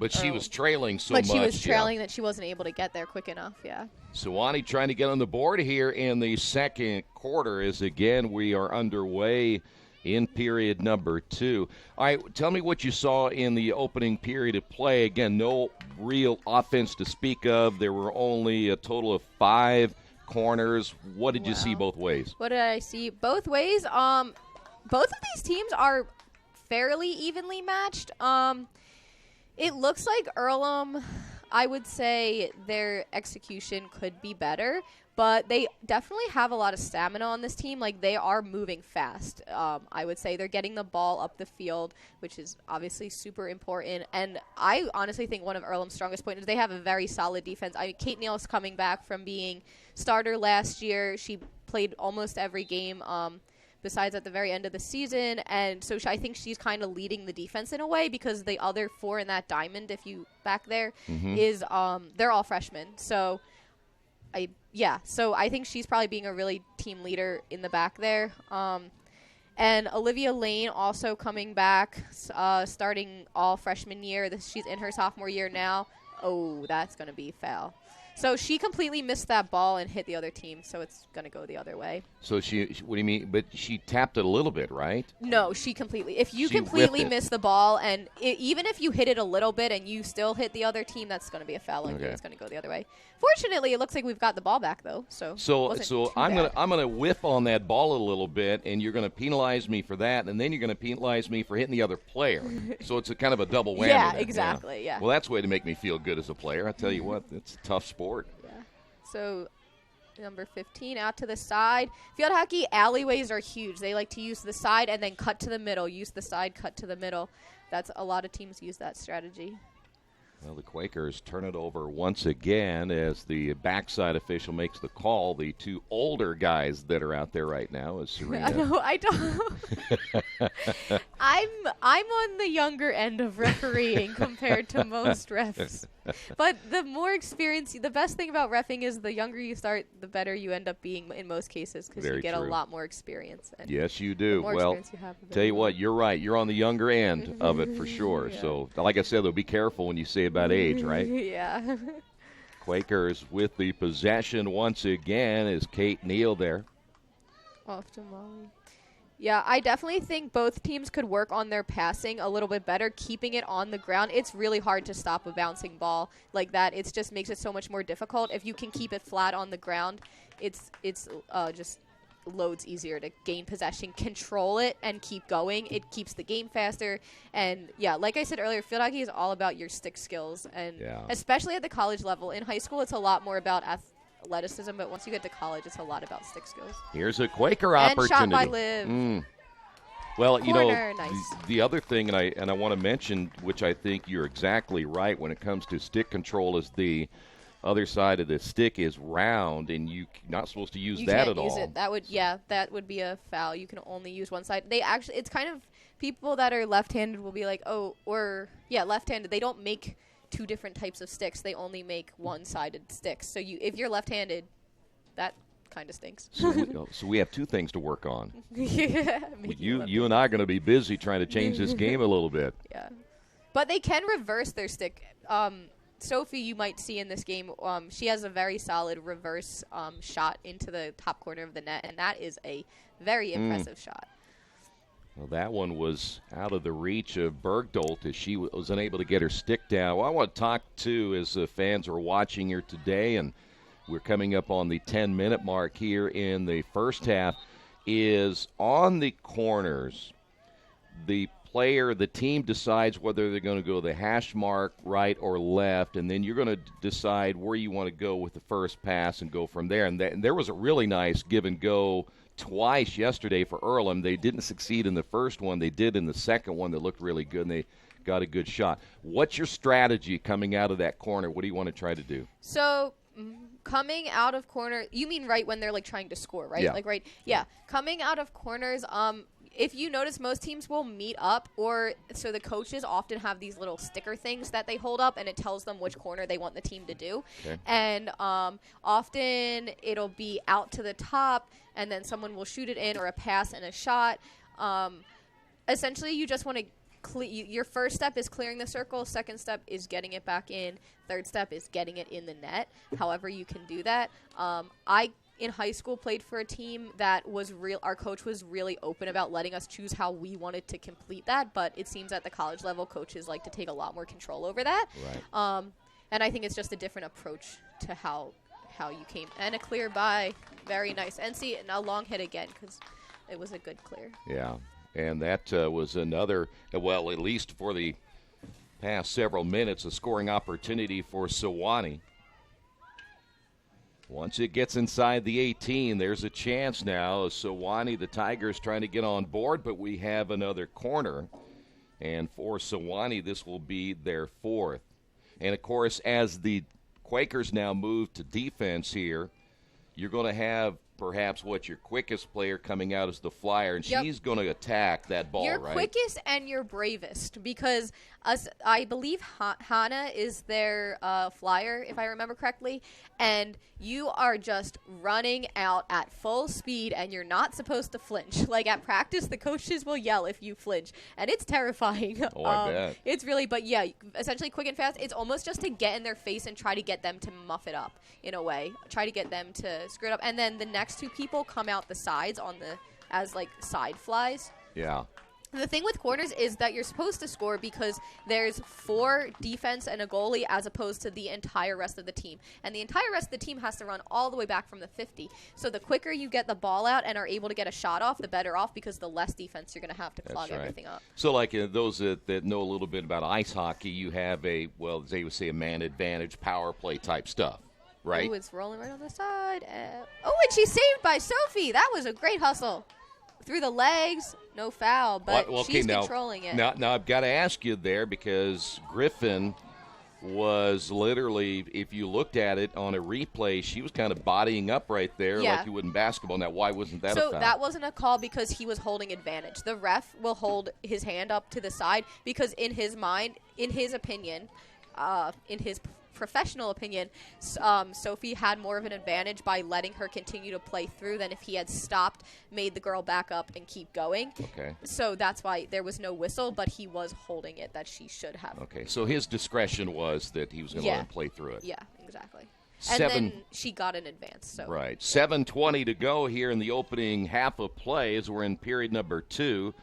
[SPEAKER 1] she was trailing so much.
[SPEAKER 8] But she was trailing that she wasn't able to get there quick enough, yeah.
[SPEAKER 1] Sewanee trying to get on the board here in the second quarter as, again, we are underway in period number 2. All right, tell me what you saw in the opening period of play. Again, no real offense to speak of. There were only a total of 5 corners. What did you see both ways?
[SPEAKER 8] What did I see both ways? Both of these teams are fairly evenly matched. It looks like Earlham, I would say their execution could be better, but they definitely have a lot of stamina on this team. Like, they are moving fast. I would say they're getting the ball up the field, which is obviously super important. And I honestly think one of Earlham's strongest points is they have a very solid defense. Kate Neal's coming back from being starter last year. She played almost every game besides at the very end of the season. And so I think she's kind of leading the defense in a way, because the other 4 in that diamond, if you back there, is they're all freshmen. So I think she's probably being a really team leader in the back there. And Olivia Lane also coming back, starting all freshman year. She's in her sophomore year now. Oh, that's going to be foul. So she completely missed that ball and hit the other team, so it's going to go the other way.
[SPEAKER 1] So what do you mean? But she tapped it a little bit, right?
[SPEAKER 8] No, she completely. If you completely miss the ball, and even if you hit it a little bit and you still hit the other team, that's going to be a foul. Okay. It's going to go the other way. Fortunately, it looks like we've got the ball back, though. So
[SPEAKER 1] I'm gonna whiff on that ball a little bit, and you're gonna penalize me for that, and then you're gonna penalize me for hitting the other player. So it's a kind of a double whammy.
[SPEAKER 8] Yeah, exactly. Yeah.
[SPEAKER 1] Well, that's a way to make me feel good as a player. I tell you what, it's a tough sport.
[SPEAKER 8] Yeah. So number 15 out to the side. Field hockey alleyways are huge. They like to use the side and then cut to the middle. Use the side, cut to the middle. That's a lot of teams use that strategy.
[SPEAKER 1] Well, the Quakers turn it over once again as the backside official makes the call. The 2 older guys that are out there right now is Serena.
[SPEAKER 8] No, I don't. I'm on the younger end of refereeing compared to most refs. But the more experience, the best thing about reffing is the younger you start, the better you end up being in most cases, because you get a lot more experience. And
[SPEAKER 1] yes, you do.
[SPEAKER 8] Well,
[SPEAKER 1] tell you what, you're right. You're on the younger end of it for sure. Yeah. So, like I said, though, be careful when you say about age, right?
[SPEAKER 8] Yeah.
[SPEAKER 1] Quakers with the possession once again is Kate Neal there.
[SPEAKER 8] Off to Molly. Yeah, I definitely think both teams could work on their passing a little bit better, keeping it on the ground. It's really hard to stop a bouncing ball like that. It just makes it so much more difficult. If you can keep it flat on the ground, it's just loads easier to gain possession, control it, and keep going. It keeps the game faster. And, yeah, like I said earlier, field hockey is all about your stick skills. And especially at the college level. In high school, it's a lot more about athleticism, but once you get to college, it's a lot about stick skills.
[SPEAKER 1] Here's a Quaker opportunity.
[SPEAKER 8] And shot by Liv.
[SPEAKER 1] Well,
[SPEAKER 8] Corner, nice.
[SPEAKER 1] the other thing, and I want to mention, which I think you're exactly right when it comes to stick control, is the other side of the stick is round, and you're not supposed to use that at all. You can't use
[SPEAKER 8] it. That would be a foul. You can only use one side. It's kind of people that are left-handed will be like, left-handed. They don't make two different types of sticks. They only make one-sided sticks. So if you're left-handed, that kind of stinks.
[SPEAKER 1] So we have two things to work on.
[SPEAKER 8] Yeah.
[SPEAKER 1] You and I are going to be busy trying to change this game a little bit.
[SPEAKER 8] Yeah. But they can reverse their stick. Sophie, you might see in this game, she has a very solid reverse shot into the top corner of the net, and that is a very impressive shot.
[SPEAKER 1] Well, that one was out of the reach of Bergdolt as she was unable to get her stick down. Well, I want to talk, too, as the fans are watching here today, and we're coming up on the 10-minute mark here in the first half, is on the corners, the team decides whether they're going to go the hash mark right or left, and then you're going to decide where you want to go with the first pass and go from there. And there was a really nice give and go twice yesterday for Earlham. They didn't succeed in the first one. They did in the second one that looked really good, and they got a good shot. What's your strategy coming out of that corner? What do you want to try to do?
[SPEAKER 8] So coming out of corner, you mean right when they're like trying to score, right?
[SPEAKER 1] Yeah.
[SPEAKER 8] Like right. Yeah. Coming out of corners, if you notice, most teams will meet up, so the coaches often have these little sticker things that they hold up, and it tells them which corner they want the team to do.
[SPEAKER 1] Okay.
[SPEAKER 8] And often it'll be out to the top, and then someone will shoot it in, or a pass and a shot. Essentially, you just want to your first step is clearing the circle. Second step is getting it back in. Third step is getting it in the net. However you can do that. In high school, played for a team that was real. Our coach was really open about letting us choose how we wanted to complete that, but it seems at the college level, coaches like to take a lot more control over that.
[SPEAKER 1] Right.
[SPEAKER 8] And I think it's just a different approach to how you came. And a clear by, very nice. And see, a long hit again because it was a good clear.
[SPEAKER 1] Yeah, and that was another, well, at least for the past several minutes, a scoring opportunity for Sewanee. Once it gets inside the 18, there's a chance now. Sewanee, the Tigers, trying to get on board, but we have another corner. And for Sewanee, this will be their fourth. And, of course, as the Quakers now move to defense here, you're going to have perhaps your quickest player coming out as the flyer, and she's going to attack that ball,
[SPEAKER 8] your
[SPEAKER 1] right?
[SPEAKER 8] Your quickest and your bravest, because I believe Hannah is their flyer, if I remember correctly, and you are just running out at full speed, and you're not supposed to flinch. Like at practice, the coaches will yell if you flinch, and it's terrifying.
[SPEAKER 1] Oh, I bet.
[SPEAKER 8] It's really, but yeah, essentially quick and fast. It's almost just to get in their face and try to get them to muff it up in a way. Try to get them to screw it up, and then the next two people come out the sides as like side flies.
[SPEAKER 1] Yeah.
[SPEAKER 8] The thing with corners is that you're supposed to score because there's 4 defense and a goalie as opposed to the entire rest of the team. And the entire rest of the team has to run all the way back from the 50. So the quicker you get the ball out and are able to get a shot off, the better off, because the less defense you're going to have to clog everything up.
[SPEAKER 1] So like those that know a little bit about ice hockey, you have they would say a man advantage power play type stuff, right?
[SPEAKER 8] Ooh, it's rolling right on the side. And she's saved by Sophie. That was a great hustle. Through the legs, no foul, but she's controlling it.
[SPEAKER 1] Now I've got to ask you there, because Griffin was literally, if you looked at it on a replay, she was kind of bodying up right there like you would in basketball. Now, why wasn't that a foul?
[SPEAKER 8] So that wasn't a call because he was holding advantage. The ref will hold his hand up to the side because in his mind, in his opinion, in his professional opinion, Sophie had more of an advantage by letting her continue to play through than if he had stopped, made the girl back up, and keep going.
[SPEAKER 1] Okay.
[SPEAKER 8] So that's why there was no whistle, but he was holding it that she should have.
[SPEAKER 1] Okay, so his discretion was that he was going to let him play through it.
[SPEAKER 8] Yeah, exactly.
[SPEAKER 1] And
[SPEAKER 8] then she got an advance. So
[SPEAKER 1] right. 7:20 to go here in the opening half of play as we're in period number 2.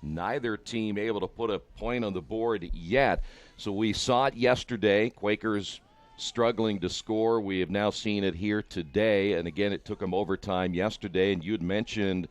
[SPEAKER 1] Neither team able to put a point on the board yet. So we saw it yesterday. Quakers struggling to score. We have now seen it here today. And again, it took them overtime yesterday. And you had mentioned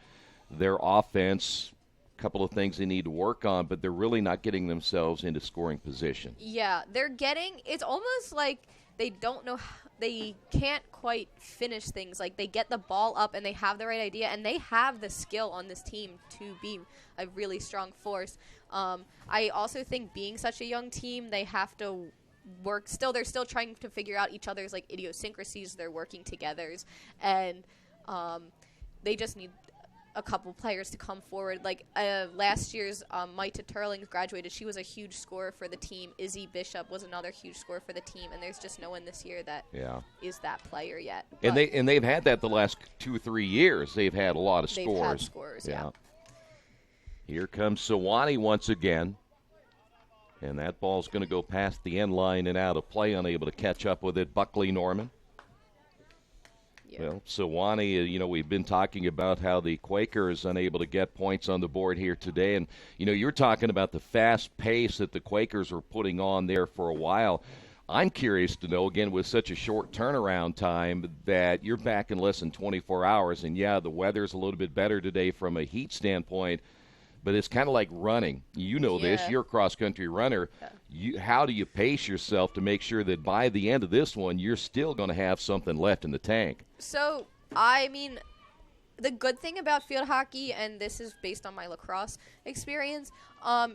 [SPEAKER 1] their offense, a couple of things they need to work on, but they're really not getting themselves into scoring position.
[SPEAKER 8] Yeah, it's almost like they don't know, they can't quite finish things. Like, they get the ball up and they have the right idea, and they have the skill on this team to be a really strong force. I also think being such a young team, they have to work still. They're still trying to figure out each other's, like, idiosyncrasies. They're working together, and they just need a couple players to come forward. Like last year's Maita Turling graduated. She was a huge scorer for the team. Izzy Bishop was another huge scorer for the team, and there's just no one this year that is that player yet.
[SPEAKER 1] And they've had that the last 2 or 3 years. They've had a lot of scores.
[SPEAKER 8] They've had scores, yeah.
[SPEAKER 1] Here comes Sewanee once again. And that ball's going to go past the end line and out of play, unable to catch up with it. Buckley Norman. Well, Sewanee, we've been talking about how the Quakers unable to get points on the board here today. And, you're talking about the fast pace that the Quakers were putting on there for a while. I'm curious to know, again, with such a short turnaround time, that you're back in less than 24 hours. And, the weather's a little bit better today from a heat standpoint. But it's kind of like running. This. You're a cross-country runner. How do you pace yourself to make sure that by the end of this one, you're still going to have something left in the tank?
[SPEAKER 8] So, I mean, the good thing about field hockey, and this is based on my lacrosse experience,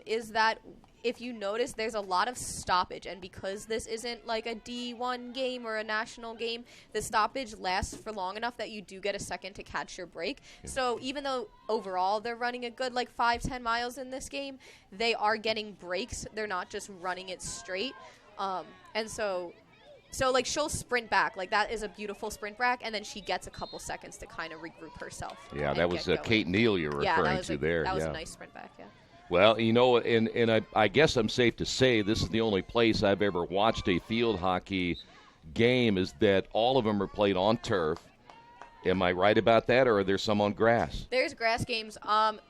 [SPEAKER 8] is that if you notice, there's a lot of stoppage. And because this isn't like a D1 game or a national game, the stoppage lasts for long enough that you do get a second to catch your break. Yeah. So even though overall they're running a good 5-10 miles in this game, they are getting breaks. They're not just running it straight. And so she'll sprint back. That is a beautiful sprint back, and then she gets a couple seconds to kind of regroup herself.
[SPEAKER 1] Yeah, that was Kate Neal you're referring to there.
[SPEAKER 8] That was a nice sprint back, yeah.
[SPEAKER 1] Well, and I guess I'm safe to say this is the only place I've ever watched a field hockey game is that all of them are played on turf. Am I right about that, or are there some on grass? There's
[SPEAKER 8] grass games,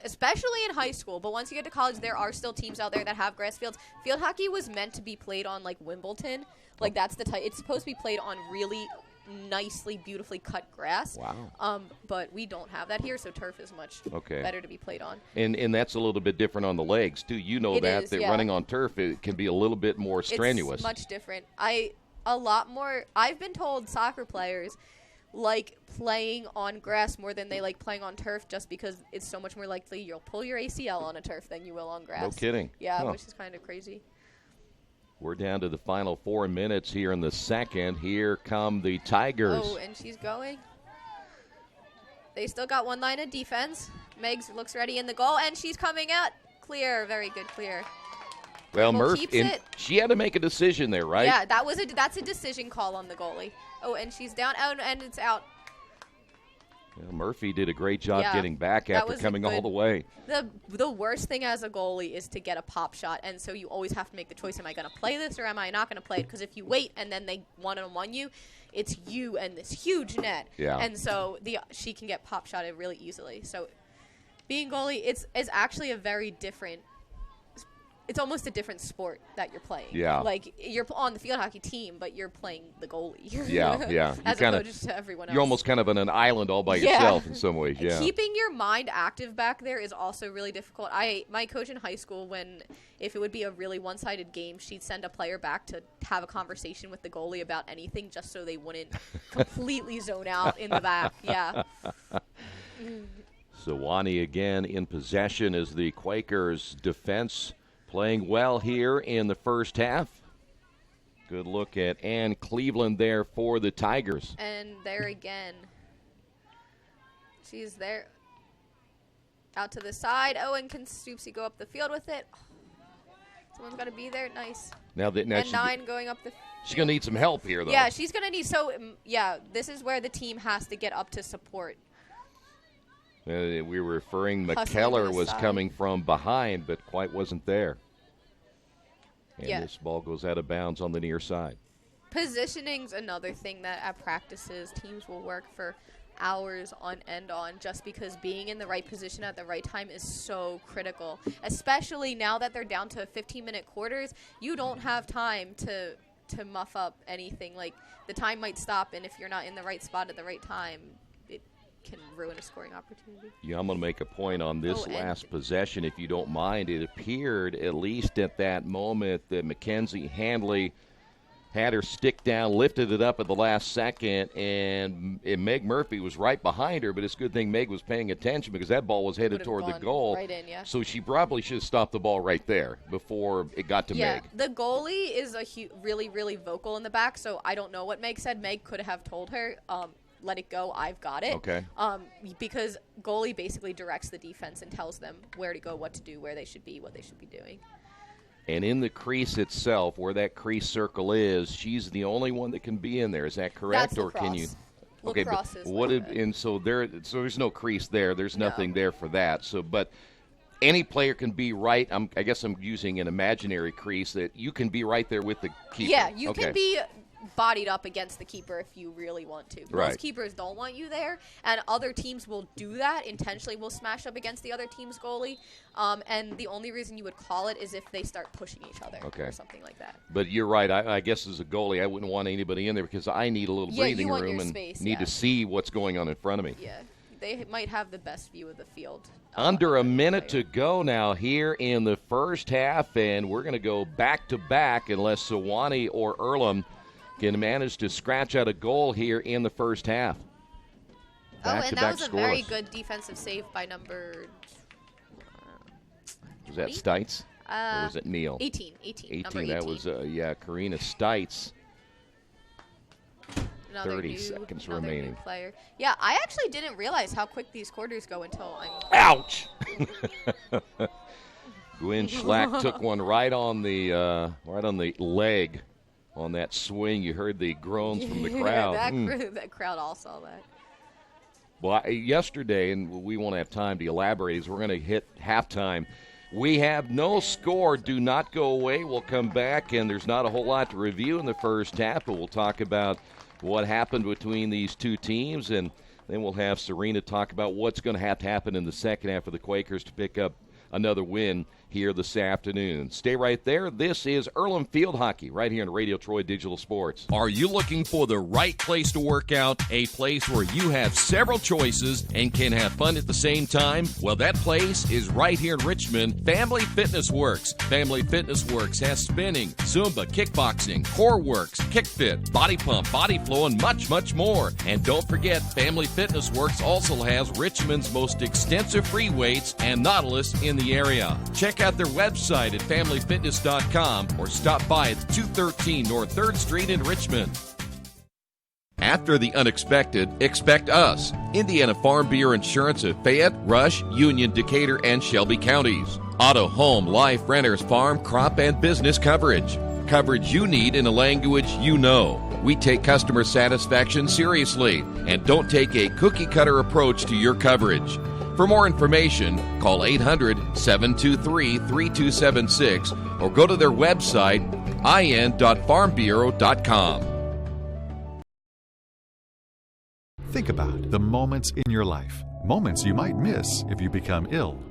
[SPEAKER 8] especially in high school. But once you get to college, there are still teams out there that have grass fields. Field hockey was meant to be played on, Wimbledon. That's the type. It's supposed to be played on really nicely, beautifully cut grass.
[SPEAKER 1] Wow.
[SPEAKER 8] But we don't have that here, so turf is much better to be played on.
[SPEAKER 1] And that's a little bit different on the legs, too. Running on turf, it can be a little bit more strenuous.
[SPEAKER 8] It's much different. I've been told soccer players like playing on grass more than they like playing on turf, just because it's so much more likely you'll pull your ACL on a turf than you will on grass.
[SPEAKER 1] No kidding.
[SPEAKER 8] Yeah, which is kind of crazy.
[SPEAKER 1] We're down to the final 4 minutes here in the second. Here come the Tigers.
[SPEAKER 8] Oh, and she's going. They still got one line of defense. Meggs looks ready in the goal, and she's coming out. Clear. Very good clear.
[SPEAKER 1] Well, she had to make a decision there, right?
[SPEAKER 8] Yeah, that's a decision call on the goalie. Oh, and she's down, and it's out.
[SPEAKER 1] Well, Murphy did a great job getting back after coming all the way.
[SPEAKER 8] The worst thing as a goalie is to get a pop shot, and so you always have to make the choice, am I going to play this or am I not going to play it? Because if you wait and then they one-on-one you, it's you and this huge net.
[SPEAKER 1] Yeah.
[SPEAKER 8] And so she can get pop shotted really easily. So being goalie, it's actually a very different – it's almost a different sport that you're playing.
[SPEAKER 1] Yeah.
[SPEAKER 8] You're on the field hockey team, but you're playing the goalie.
[SPEAKER 1] Yeah.
[SPEAKER 8] As opposed to everyone else.
[SPEAKER 1] You're almost kind of on an island all by yourself in some ways, yeah.
[SPEAKER 8] Keeping your mind active back there is also really difficult. My coach in high school, if it would be a really one-sided game, she'd send a player back to have a conversation with the goalie about anything just so they wouldn't completely zone out in the back. Yeah.
[SPEAKER 1] Sewanee again in possession as the Quakers' defense playing well here in the first half. Good look at Ann Cleveland there for the Tigers.
[SPEAKER 8] And there again. She's there. Out to the side. Oh, and can Stoopsy go up the field with it? Someone's got to be there. Nice.
[SPEAKER 1] Now
[SPEAKER 8] 9 going up the field.
[SPEAKER 1] She's going to need some help here, though.
[SPEAKER 8] Yeah, she's going to need. So, this is where the team has to get up to support.
[SPEAKER 1] We were referring McKellar was coming from behind, but quite wasn't there. And this ball goes out of bounds on the near side.
[SPEAKER 13] Positioning's another thing that at practices teams will work for hours on end on, just because being in the right position at the right time is so critical. Especially now that they're down to 15-minute quarters, you don't have time to muff up anything. Like, the time might stop, and if you're not in the right spot at the right time, it can ruin a scoring opportunity.
[SPEAKER 1] Yeah, I'm going to make a point on this last possession, if you don't mind. It appeared, at least at that moment, that Mackenzie Handley had her stick down, lifted it up at the last second, and Meg Murphy was right behind her, but it's a good thing Meg was paying attention because that ball was headed toward the goal.
[SPEAKER 13] Right in, yeah.
[SPEAKER 1] So she probably should have stopped the ball right there before it got to Meg.
[SPEAKER 13] Yeah, the goalie is really, really vocal in the back, so I don't know what Meg said. Meg could have told her, let it go, I've got it.
[SPEAKER 1] Okay.
[SPEAKER 13] Because goalie basically directs the defense and tells them where to go, what to do, where they should be, what they should be doing.
[SPEAKER 1] And in the crease itself, where that crease circle is, she's the only one that can be in there. Is that correct?
[SPEAKER 13] That's
[SPEAKER 1] or can you?
[SPEAKER 13] Okay, but
[SPEAKER 1] what did, and so there's no crease there. There's nothing there for that. So, but any player can be right. I guess I'm using an imaginary crease that you can be right there with the keeper.
[SPEAKER 13] Yeah, you can be bodied up against the keeper if you really want to.
[SPEAKER 1] Right.
[SPEAKER 13] Most keepers don't want you there, and other teams will do that, intentionally will smash up against the other team's goalie, and the only reason you would call it is if they start pushing each other or something like that.
[SPEAKER 1] But you're right. I guess as a goalie, I wouldn't want anybody in there because I need a little breathing room and need to see what's going on in front of me.
[SPEAKER 13] Yeah, they might have the best view of the field.
[SPEAKER 1] Under a minute to go now here in the first half, and we're going to go back-to-back unless Sewanee or Earlham can manage to scratch out a goal here in the first half.
[SPEAKER 13] And that was a very good defensive save by number...
[SPEAKER 1] was that Stites? Or was it Neal?
[SPEAKER 13] 18.
[SPEAKER 1] 18.
[SPEAKER 13] That
[SPEAKER 1] was, Karina Stites.
[SPEAKER 13] Another
[SPEAKER 1] 30 seconds remaining.
[SPEAKER 13] New player. Yeah, I actually didn't realize how quick these quarters go until I'm...
[SPEAKER 1] Ouch! Gwen Schlack took one right on the leg. On that swing, you heard the groans from the crowd.
[SPEAKER 13] That crowd all saw that.
[SPEAKER 1] Well, yesterday, and we won't have time to elaborate, as we're going to hit halftime. We have no score. Do not go away. We'll come back, and there's not a whole lot to review in the first half, but we'll talk about what happened between these two teams, and then we'll have Serena talk about what's going to have to happen in the second half for the Quakers to pick up another win here this afternoon. Stay right there. This is Earlham Field Hockey right here on Radio Troy Digital Sports.
[SPEAKER 14] Are you looking for the right place to work out? A place where you have several choices and can have fun at the same time? Well, that place is right here in Richmond, Family Fitness Works. Family Fitness Works has spinning, Zumba, kickboxing, core works, kick fit, body pump, body flow, and much, much more. And don't forget, Family Fitness Works also has Richmond's most extensive free weights and Nautilus in the area. Check out their website at familyfitness.com or stop by at 213 North 3rd Street in Richmond. After the unexpected, expect us. Indiana Farm Bureau Insurance of Fayette, Rush, Union, Decatur, and Shelby counties. Auto, home, life, renters, farm, crop, and business coverage. Coverage you need in a language you know. We take customer satisfaction seriously and don't take a cookie-cutter approach to your coverage. For more information, call 800-723-3276 or go to their website, in.farmbureau.com.
[SPEAKER 15] Think about the moments in your life, moments you might miss if you become ill.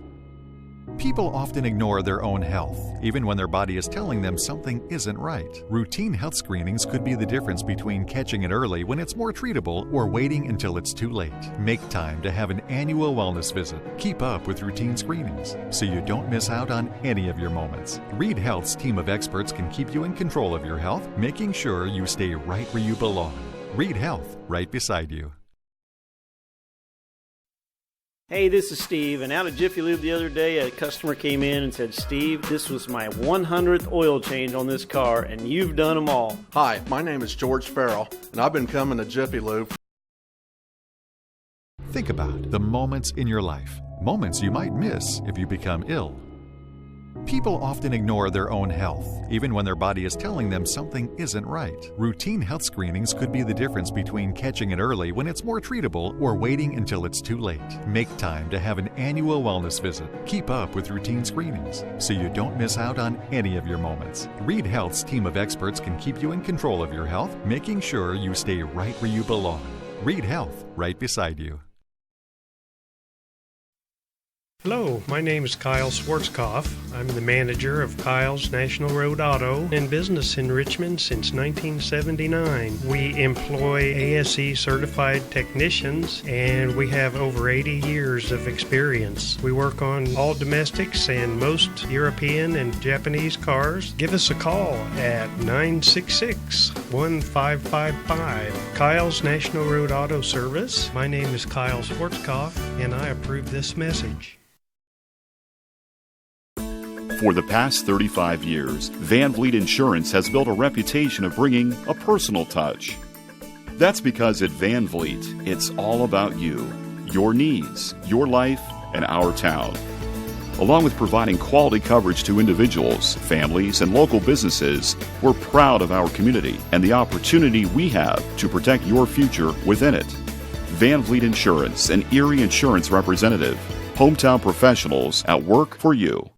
[SPEAKER 15] People often ignore their own health, even when their body is telling them something isn't right. Routine health screenings could be the difference between catching it early when it's more treatable or waiting until it's too late. Make time to have an annual wellness visit. Keep up with routine screenings so you don't miss out on any of your moments. Reed Health's team of experts can keep you in control of your health, making sure you stay right where you belong. Reed Health, right beside you.
[SPEAKER 16] Hey, this is Steve, and out at Jiffy Lube the other day, a customer came in and said, Steve, this was my 100th oil change on this car, and you've done them all.
[SPEAKER 17] Hi, my name is George Farrell, and I've been coming to Jiffy Lube.
[SPEAKER 15] Think about the moments in your life, moments you might miss if you become ill. People often ignore their own health, even when their body is telling them something isn't right. Routine health screenings could be the difference between catching it early when it's more treatable or waiting until it's too late. Make time to have an annual wellness visit. Keep up with routine screenings so you don't miss out on any of your moments. Reed Health's team of experts can keep you in control of your health, making sure you stay right where you belong. Reed Health, right beside you.
[SPEAKER 18] Hello, my name is Kyle Schwarzkopf. I'm the manager of Kyle's National Road Auto, in business in Richmond since 1979. We employ ASE certified technicians and we have over 80 years of experience. We work on all domestics and most European and Japanese cars. Give us a call at 966-1555. Kyle's National Road Auto Service. My name is Kyle Schwarzkopf and I approve this message.
[SPEAKER 19] For the past 35 years, Van Vliet Insurance has built a reputation of bringing a personal touch. That's because at Van Vliet, it's all about you, your needs, your life, and our town. Along with providing quality coverage to individuals, families, and local businesses, we're proud of our community and the opportunity we have to protect your future within it. Van Vliet Insurance, an Erie Insurance representative. Hometown professionals at work for you.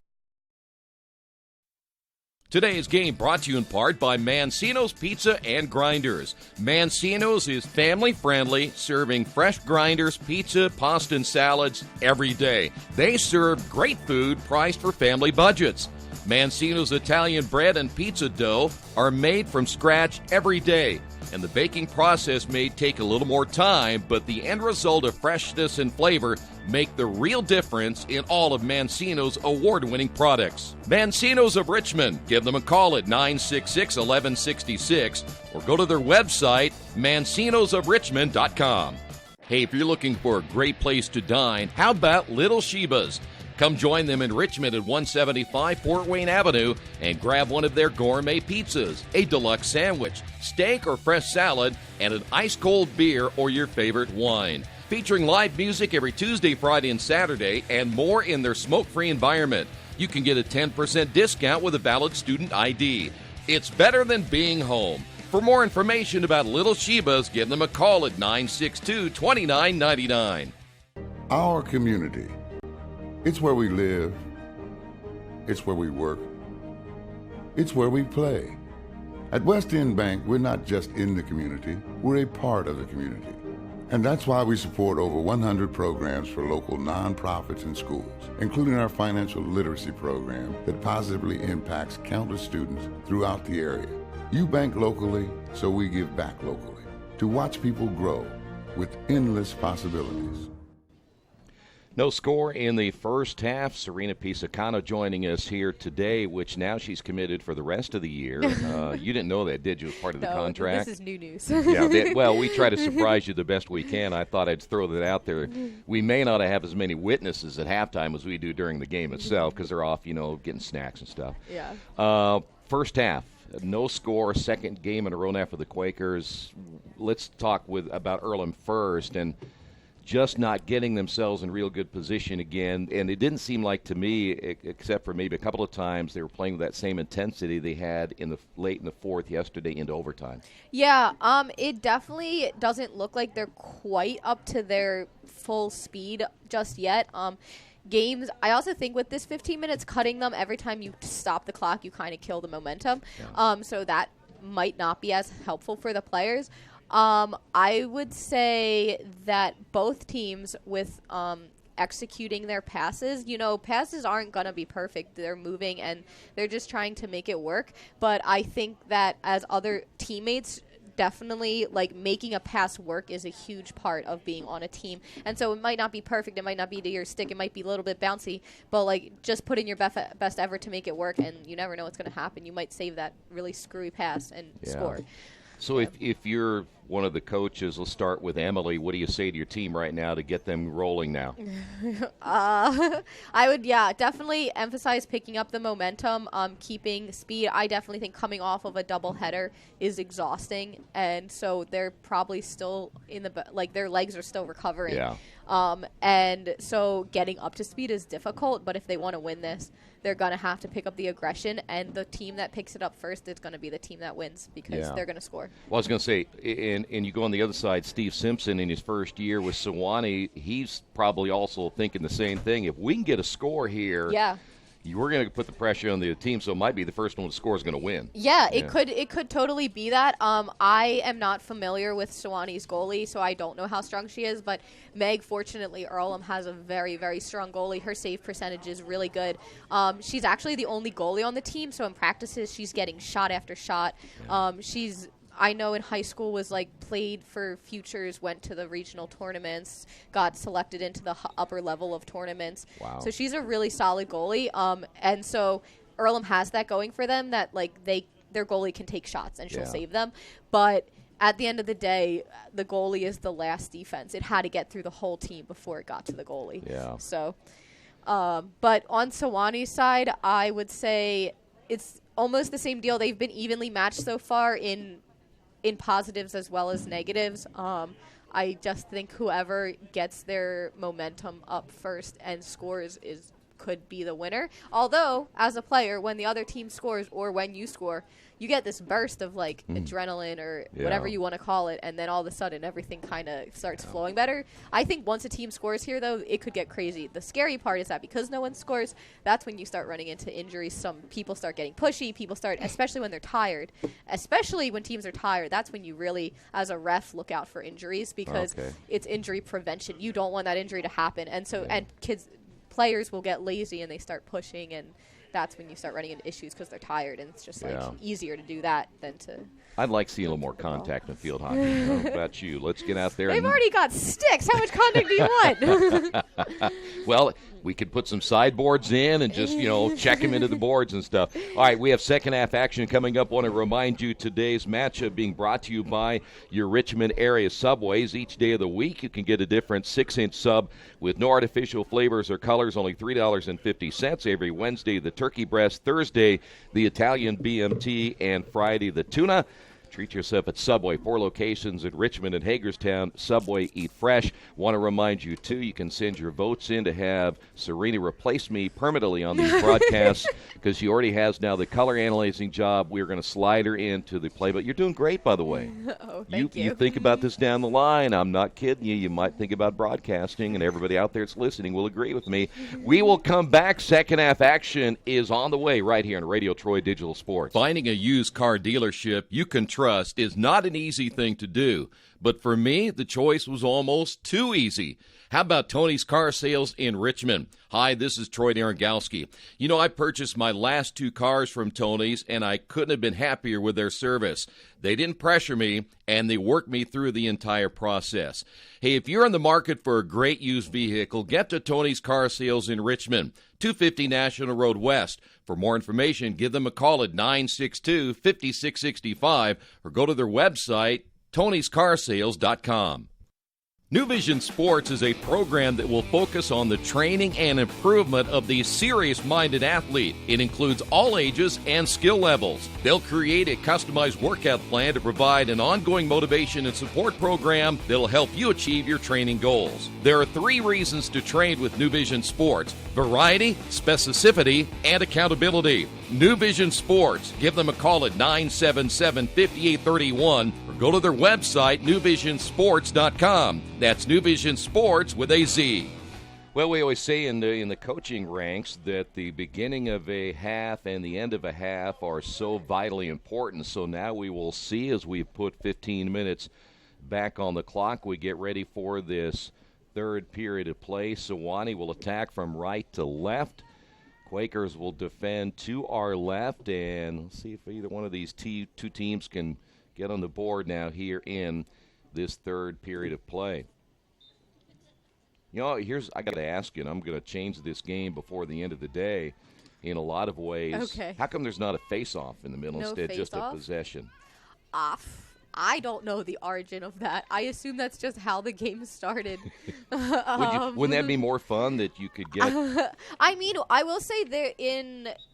[SPEAKER 14] Today's game brought to you in part by Mancino's Pizza and Grinders. Mancino's is family-friendly, serving fresh grinders, pizza, pasta, and salads every day. They serve great food priced for family budgets. Mancino's Italian bread and pizza dough are made from scratch every day, and the baking process may take a little more time, but the end result of freshness and flavor make the real difference in all of Mancino's award-winning products. Mancino's of Richmond. Give them a call at 966-1166 or go to their website, mancinosofrichmond.com. Hey, if you're looking for a great place to dine, how about Little Sheba's? Come join them in Richmond at 175 Fort Wayne Avenue and grab one of their gourmet pizzas, a deluxe sandwich, steak or fresh salad, and an ice-cold beer or your favorite wine. Featuring live music every Tuesday, Friday, and Saturday, and more in their smoke-free environment. You can get a 10% discount with a valid student ID. It's better than being home. For more information about Little Sheba's, give them a call at 962-2999.
[SPEAKER 20] Our community. It's where we live. It's where we work. It's where we play. At West End Bank, we're not just in the community, we're a part of the community. And that's why we support over 100 programs for local nonprofits and schools, including our financial literacy program that positively impacts countless students throughout the area. You bank locally, so we give back locally to watch people grow with endless possibilities.
[SPEAKER 1] No score in the first half. Serena Pisacano joining us here today, which now she's committed for the rest of the year. You didn't know that, did you, as part of the contract?
[SPEAKER 8] This is new news.
[SPEAKER 1] Well, we try to surprise you the best we can. I thought I'd throw that out there. We may not have as many witnesses at halftime as we do during the game itself because they're off, getting snacks and stuff.
[SPEAKER 8] Yeah.
[SPEAKER 1] First half, no score, second game in a row now for the Quakers. Let's talk about Earlham first, and just not getting themselves in real good position again. And it didn't seem like to me, except for maybe a couple of times, they were playing with that same intensity they had late in the fourth yesterday into overtime.
[SPEAKER 8] Yeah, it definitely doesn't look like they're quite up to their full speed just yet. Games, I also think with this 15 minutes cutting them, every time you stop the clock, you kind of kill the momentum. Yeah. So that might not be as helpful for the players. I would say that both teams with executing their passes, passes aren't going to be perfect. They're moving and they're just trying to make it work. But I think that as other teammates, definitely making a pass work is a huge part of being on a team. And so it might not be perfect. It might not be to your stick. It might be a little bit bouncy. But just put in your best effort to make it work, and you never know what's going to happen. You might save that really screwy pass and score.
[SPEAKER 1] So if you're one of the coaches. Let's start with Emily. What do you say to your team right now to get them rolling now?
[SPEAKER 8] I would, definitely emphasize picking up the momentum, keeping speed. I definitely think coming off of a doubleheader is exhausting, and so they're probably still their legs are still recovering.
[SPEAKER 1] Yeah.
[SPEAKER 8] And so getting up to speed is difficult, but if they want to win this, they're going to have to pick up the aggression, and the team that picks it up first is going to be the team that wins because they're going to score.
[SPEAKER 1] Well, I was going to say, and you go on the other side, Steve Simpson in his first year with Sewanee, he's probably also thinking the same thing. If we can get a score here, we're going to put the pressure on the team, so it might be the first one to score is going to win.
[SPEAKER 8] Yeah, it could totally be that. I am not familiar with Sewanee's goalie, so I don't know how strong she is, but Meg, fortunately, Earlham has a very, very strong goalie. Her save percentage is really good. She's actually the only goalie on the team, so in practices she's getting shot after shot. I know in high school was played for futures, went to the regional tournaments, got selected into the upper level of tournaments.
[SPEAKER 1] Wow.
[SPEAKER 8] So she's a really solid goalie. And so Earlham has that going for them, that their goalie can take shots and she'll save them. But at the end of the day, the goalie is the last defense. It had to get through the whole team before it got to the goalie.
[SPEAKER 1] Yeah.
[SPEAKER 8] So, but on Sewanee's side, I would say it's almost the same deal. They've been evenly matched so far in positives as well as negatives. I just think whoever gets their momentum up first and scores could be the winner. Although, as a player, when the other team scores or when you score, you get this burst of adrenaline or whatever you want to call it, and then all of a sudden everything kind of starts flowing better. I think once a team scores here, though, it could get crazy. The scary part is that because no one scores, that's when you start running into injuries. Some people start getting pushy. People start, especially when they're tired, especially when teams are tired, that's when you really, as a ref, look out for injuries because it's injury prevention. You don't want that injury to happen. And so, players will get lazy and they start pushing, and that's when you start running into issues because they're tired, and it's just easier to do that than to.
[SPEAKER 1] I'd like to see a little more contact in field hockey. How about you? Let's get out there.
[SPEAKER 8] They've already got sticks. How much contact do you want?
[SPEAKER 1] Well, we could put some sideboards in and just, check them into the boards and stuff. All right, we have second half action coming up. I want to remind you today's matchup being brought to you by your Richmond area Subways. Each day of the week, you can get a different 6-inch sub with no artificial flavors or colors, only $3.50. Every Wednesday, the turkey breast. Thursday, the Italian BMT. And Friday, the tuna. Treat yourself at Subway. 4 locations in Richmond and Hagerstown. Subway, eat fresh. Want to remind you, too, you can send your votes in to have Sewanee replace me permanently on these broadcasts because she already has now the color analyzing job. We're going to slide her into the play. But you're doing great, by the way.
[SPEAKER 8] Oh, thank you.
[SPEAKER 1] You think about this down the line. I'm not kidding you. You might think about broadcasting, and everybody out there that's listening will agree with me. We will come back. Second half action is on the way right here on Radio Troy Digital Sports.
[SPEAKER 14] Finding a used car dealership you can trust is not an easy thing to do, but for me, the choice was almost too easy. How about Tony's Car Sales in Richmond? Hi, this is Troy Darengowski. I purchased my last 2 cars from Tony's, and I couldn't have been happier with their service. They didn't pressure me, and they worked me through the entire process. Hey, if you're in the market for a great used vehicle, get to Tony's Car Sales in Richmond, 250 National Road West. For more information, give them a call at 962-5665 or go to their website, tonyscarsales.com. New Vision Sports is a program that will focus on the training and improvement of the serious-minded athlete. It includes all ages and skill levels. They'll create a customized workout plan to provide an ongoing motivation and support program that will help you achieve your training goals. There are 3 reasons to train with New Vision Sports: variety, specificity, and accountability. New Vision Sports. Give them a call at 977-5831 or go to their website, newvisionsports.com. That's New Vision Sports with a Z.
[SPEAKER 1] Well, we always say in the coaching ranks that the beginning of a half and the end of a half are so vitally important. So now we will see as we put 15 minutes back on the clock, we get ready for this third period of play. Sewanee will attack from right to left. Quakers will defend to our left, and let's see if either one of these 2 teams can get on the board now here in this third period of play. I got to ask you, and I'm going to change this game before the end of the day in a lot of ways.
[SPEAKER 8] Okay.
[SPEAKER 1] How come there's not a face-off in the middle
[SPEAKER 8] No
[SPEAKER 1] instead just a
[SPEAKER 8] face-off?
[SPEAKER 1] possession?
[SPEAKER 13] I don't know the origin of that. I assume that's just how the game started.
[SPEAKER 1] Wouldn't that be more fun that you could get?
[SPEAKER 13] I mean, I will say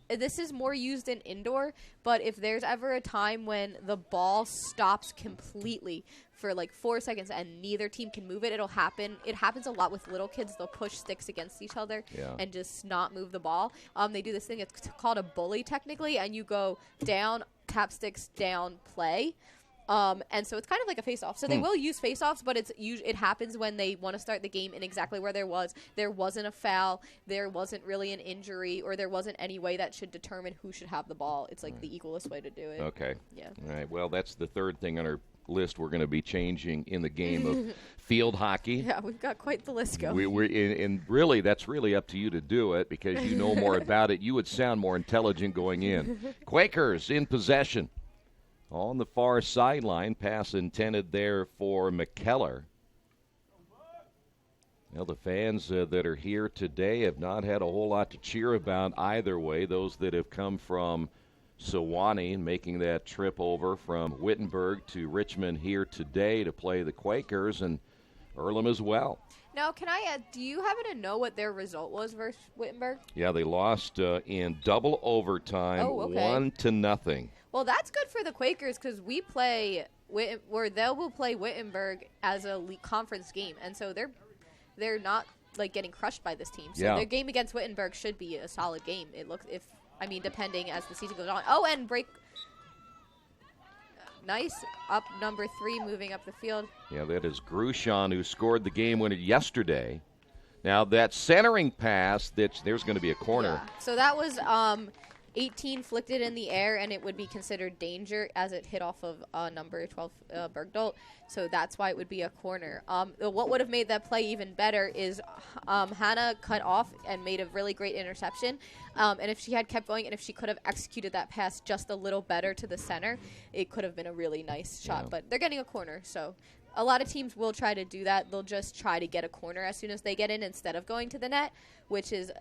[SPEAKER 13] this is more used in indoor, but if there's ever a time when the ball stops completely for like 4 seconds and neither team can move it, it'll happen. It happens a lot with little kids. They'll push sticks against each other and just not move the ball. They do this thing. It's called a bully technically, and you go down, tap sticks, down, play. And so it's kind of like a face-off. So they will use face-offs, but it happens when they want to start the game in exactly where there wasn't a foul, there wasn't really an injury, or there wasn't any way that should determine who should have the ball. It's like the equalist way to do it.
[SPEAKER 1] Okay.
[SPEAKER 13] Yeah.
[SPEAKER 1] All right. Well, that's the third thing on our list we're going to be changing in the game of field hockey.
[SPEAKER 13] Yeah, we've got quite the list going.
[SPEAKER 1] And really, that's really up to you to do it because you know more about it. You would sound more intelligent going in. Quakers in possession. On the far sideline, pass intended there for McKellar. Well, the fans that are here today have not had a whole lot to cheer about either way. Those that have come from Sewanee, making that trip over from Wittenberg to Richmond here today to play the Quakers, and Earlham as well.
[SPEAKER 13] Now, can I add, do you happen to know what their result was versus Wittenberg?
[SPEAKER 1] Yeah, they lost in double overtime, 1-0.
[SPEAKER 13] Well, that's good for the Quakers because we play they will play Wittenberg as a league conference game, and so they're not like getting crushed by this team. So their game against Wittenberg should be a solid game. It looks depending as the season goes on. Oh, and break. Nice up number 3, moving up the field.
[SPEAKER 1] Yeah, that is Grushon who scored the game winner yesterday. Now that centering pass, there's going to be a corner.
[SPEAKER 13] Yeah. So that was 18 flicked it in the air, and it would be considered danger as it hit off of number 12 Bergdolt. So that's why it would be a corner. What would have made that play even better is Hannah cut off and made a really great interception. And if she had kept going and if she could have executed that pass just a little better to the center, it could have been a really nice shot.
[SPEAKER 1] Yeah.
[SPEAKER 13] But they're getting a corner, so a lot of teams will try to do that. They'll just try to get a corner as soon as they get in instead of going to the net, which is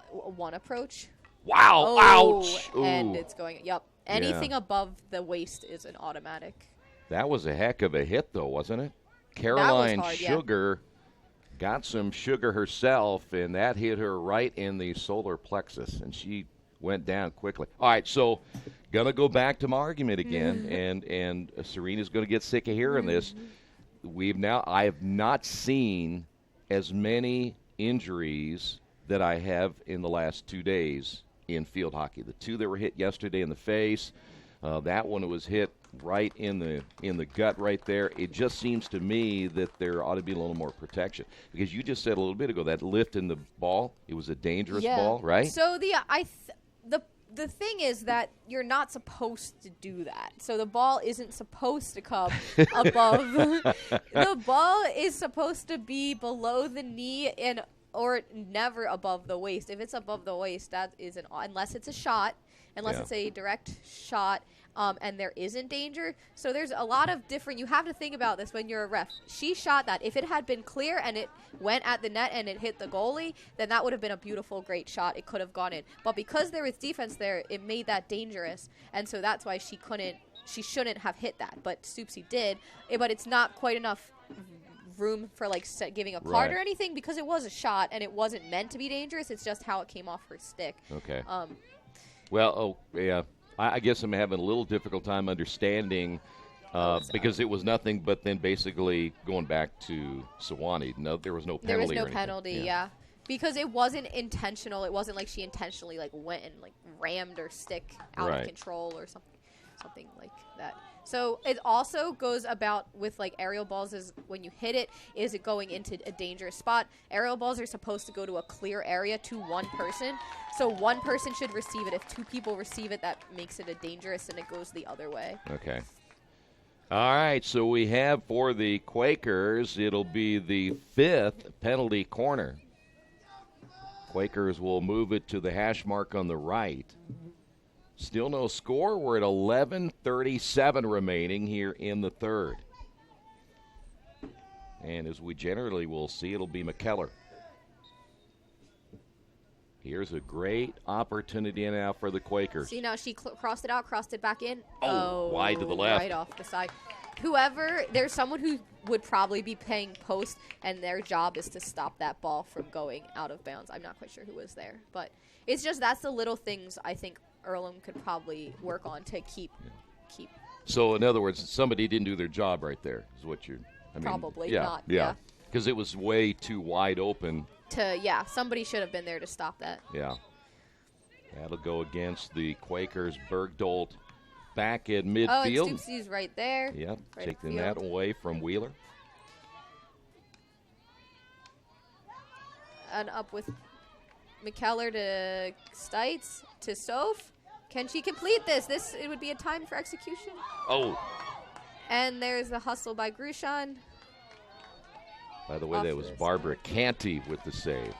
[SPEAKER 13] one approach.
[SPEAKER 1] Wow, ouch.
[SPEAKER 13] And
[SPEAKER 1] Ooh.
[SPEAKER 13] it's going, anything above the waist is an automatic.
[SPEAKER 1] That was a heck of a hit, though, wasn't it? Caroline
[SPEAKER 13] hard,
[SPEAKER 1] Sugar got some sugar herself, and that hit her right in the solar plexus, and she went down quickly. All right, so going to go back to my argument again, and Serena's going to get sick of hearing this. I have not seen as many injuries that I have in the last 2 days in field hockey. The 2 that were hit yesterday in the face, that one was hit right in the gut right there. It just seems to me that there ought to be a little more protection because you just said a little bit ago that lift in the ball, it was a dangerous ball, right?
[SPEAKER 13] So the thing is that you're not supposed to do that. So the ball isn't supposed to come above. The ball is supposed to be below the knee or never above the waist. If it's above the waist, that isn't, unless it's a shot, it's a direct shot, and there isn't danger. So there's a lot of different, you have to think about this when you're a ref. She shot that. If it had been clear and it went at the net and it hit the goalie, then that would have been a beautiful, great shot. It could have gone in. But because there was defense there, it made that dangerous. And so that's why she shouldn't have hit that. But Soupsy did. But it's not quite enough room for giving a card or anything because it was a shot and it wasn't meant to be dangerous. It's just how it came off her stick.
[SPEAKER 1] Okay. I guess I'm having a little difficult time understanding because it was nothing but then basically going back to Sewanee. No, there was no penalty.
[SPEAKER 13] There was no
[SPEAKER 1] or
[SPEAKER 13] penalty, because it wasn't intentional. It wasn't like she intentionally went and rammed her stick out of control or something like that. So it also goes about with aerial balls is when you hit it, is it going into a dangerous spot? Aerial balls are supposed to go to a clear area to one person. So one person should receive it. If 2 people receive it, that makes it a dangerous and it goes the other way.
[SPEAKER 1] Okay. All right, so we have for the Quakers, it'll be the 5th penalty corner. Quakers will move it to the hash mark on the right. Still no score. We're at 11:37 remaining here in the third. And as we generally will see, it'll be McKellar. Here's a great opportunity now for the Quakers.
[SPEAKER 13] See, now she crossed it out, crossed it back in.
[SPEAKER 1] Wide to the left.
[SPEAKER 13] Right off the side. there's someone who would probably be playing post, and their job is to stop that ball from going out of bounds. I'm not quite sure who was there, but it's just that's the little things I think Earlham could probably work on to keep.
[SPEAKER 1] So, in other words, somebody didn't do their job right there, is what you're.
[SPEAKER 13] Probably
[SPEAKER 1] yeah,
[SPEAKER 13] not.
[SPEAKER 1] Yeah, because it was way too wide open.
[SPEAKER 13] Somebody should have been there to stop that.
[SPEAKER 1] Yeah. That'll go against the Quakers. Bergdolt back at midfield.
[SPEAKER 13] Oh, and Stoopsy's right there.
[SPEAKER 1] Yep,
[SPEAKER 13] right
[SPEAKER 1] taking that away from Wheeler.
[SPEAKER 13] And up with McKellar to Stites to Soph. Can she complete this? It would be a time for execution.
[SPEAKER 1] Oh.
[SPEAKER 13] And there's a hustle by Grushan.
[SPEAKER 1] By the way, that was Barbara Canty with the save.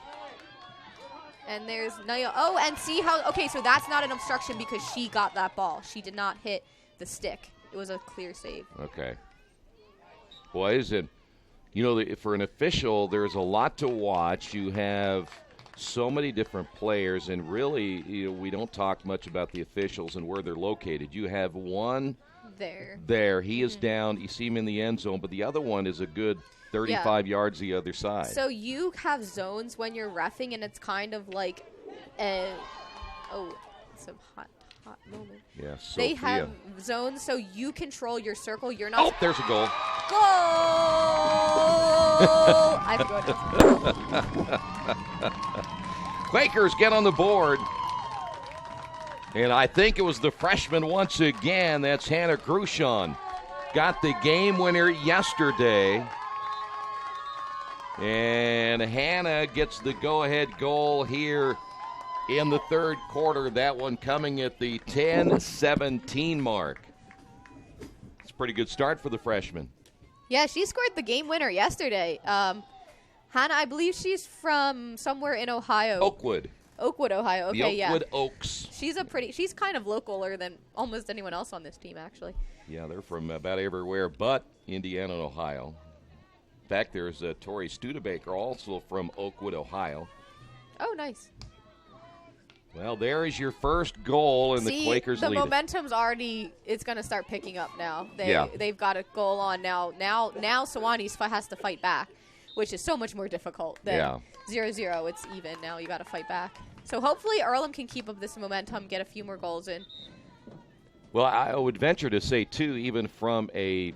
[SPEAKER 13] And there's Naya. Oh, and see how. Okay, so that's not an obstruction because she got that ball. She did not hit the stick. It was a clear save.
[SPEAKER 1] Okay. Boy, is it. For an official, there's a lot to watch. You have so many different players, and really, we don't talk much about the officials and where they're located. You have one there. He is down. You see him in the end zone, but the other one is a good 35 yards the other side.
[SPEAKER 13] So you have zones when you're reffing, and it's kind of like it's a hot moment.
[SPEAKER 1] Yeah,
[SPEAKER 13] They have zones, so you control your circle. You're not.
[SPEAKER 1] Oh, there's a goal.
[SPEAKER 13] I
[SPEAKER 1] Quakers get on the board. And I think it was the freshman once again. That's Hannah Grushan. Got the game winner yesterday. And Hannah gets the go-ahead goal here in the third quarter. That one coming at the 10-17 mark. It's a pretty good start for the freshman.
[SPEAKER 13] Yeah, she scored the game winner yesterday. Hannah, I believe she's from somewhere in Ohio.
[SPEAKER 1] Oakwood,
[SPEAKER 13] Ohio. Okay,
[SPEAKER 1] the Oakwood Oaks.
[SPEAKER 13] She's kind of localer than almost anyone else on this team, actually.
[SPEAKER 1] Yeah, they're from about everywhere but Indiana and Ohio. In fact, there's Tori Studebaker, also from Oakwood, Ohio.
[SPEAKER 13] Oh, nice.
[SPEAKER 1] Well, there is your first goal, and the Quakers lead it.
[SPEAKER 13] The momentum's it's going to start picking up now. They've got a goal on now. Now Sewanee has to fight back, which is so much more difficult than 0-0. It's even. Now you got to fight back. So hopefully Earlham can keep up this momentum, get a few more goals in.
[SPEAKER 1] Well, I would venture to say, too, even from a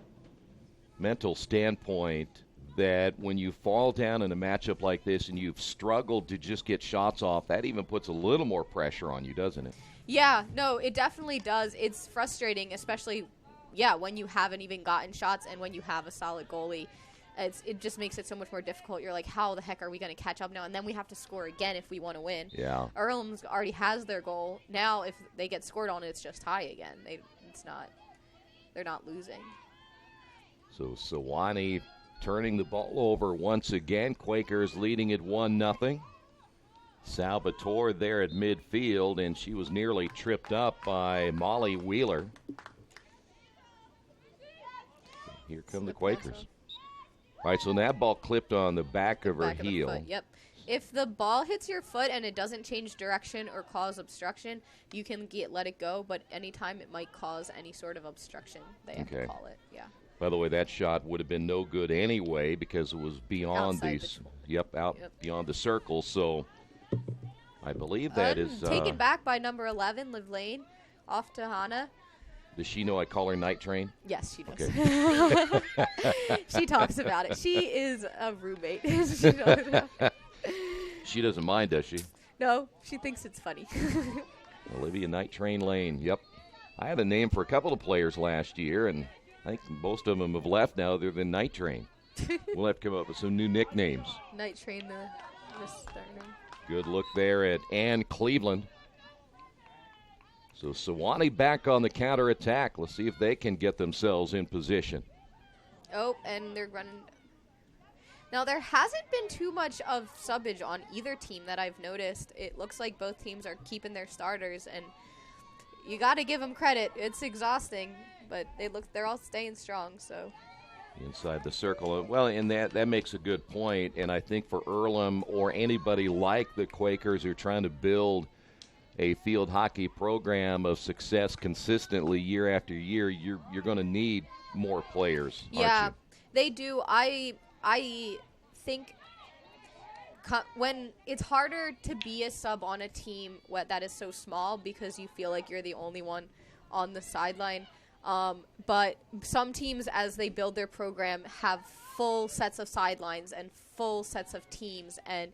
[SPEAKER 1] mental standpoint, that when you fall down in a matchup like this and you've struggled to just get shots off, that even puts a little more pressure on you, doesn't it?
[SPEAKER 13] Yeah, no, it definitely does. It's frustrating, especially, when you haven't even gotten shots and when you have a solid goalie. It just makes it so much more difficult. You're like, how the heck are we going to catch up now? And then we have to score again if we want to win.
[SPEAKER 1] Yeah.
[SPEAKER 13] Earlham already has their goal. Now, if they get scored on, it's just tie again. They're not losing.
[SPEAKER 1] So Sewanee turning the ball over once again. Quakers leading it 1-0. Salvatore there at midfield, and she was nearly tripped up by Molly Wheeler. Here come the Quakers. All right, so that ball clipped on the back of her heel.
[SPEAKER 13] Yep. If the ball hits your foot and it doesn't change direction or cause obstruction, you can let it go, but anytime it might cause any sort of obstruction, they have to call it. Yeah.
[SPEAKER 1] By the way, that shot would have been no good anyway because it was beyond beyond the circle. So I believe that is
[SPEAKER 13] taken back by number 11, Liv Lane, off to Hannah.
[SPEAKER 1] Does she know I call her Night Train?
[SPEAKER 13] Yes, she does.
[SPEAKER 1] Okay.
[SPEAKER 13] She talks about it. She is a roommate.
[SPEAKER 1] She doesn't mind, does she?
[SPEAKER 13] No, she thinks it's funny.
[SPEAKER 1] Olivia Night Train Lane. Yep. I had a name for a couple of players last year, and I think most of them have left now other than Night Train. We'll have to come up with some new nicknames.
[SPEAKER 13] Night Train, the starter.
[SPEAKER 1] Good look there at Ann Cleveland. So Sewanee back on the counterattack. Let's see if they can get themselves in position.
[SPEAKER 13] Oh, and they're running. Now, there hasn't been too much of subbage on either team that I've noticed. It looks like both teams are keeping their starters, and you got to give them credit. It's exhausting, but they're all staying strong. So
[SPEAKER 1] inside the circle. Well, and that makes a good point, and I think for Earlham or anybody like the Quakers who are trying to build a field hockey program of success consistently year after year, you're going to need more players,
[SPEAKER 13] Yeah,
[SPEAKER 1] aren't
[SPEAKER 13] they do. I think when it's harder to be a sub on a team that is so small because you feel like you're the only one on the sideline. But some teams, as they build their program, have full sets of sidelines and full sets of teams, and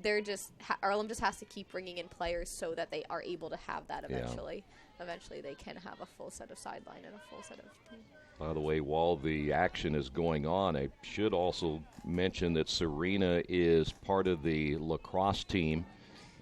[SPEAKER 13] they're just Earlham just has to keep bringing in players so that they are able to have that eventually. Yeah. Eventually, they can have a full set of sideline and a full set of team.
[SPEAKER 1] By the way, while the action is going on, I should also mention that Serena is part of the lacrosse team,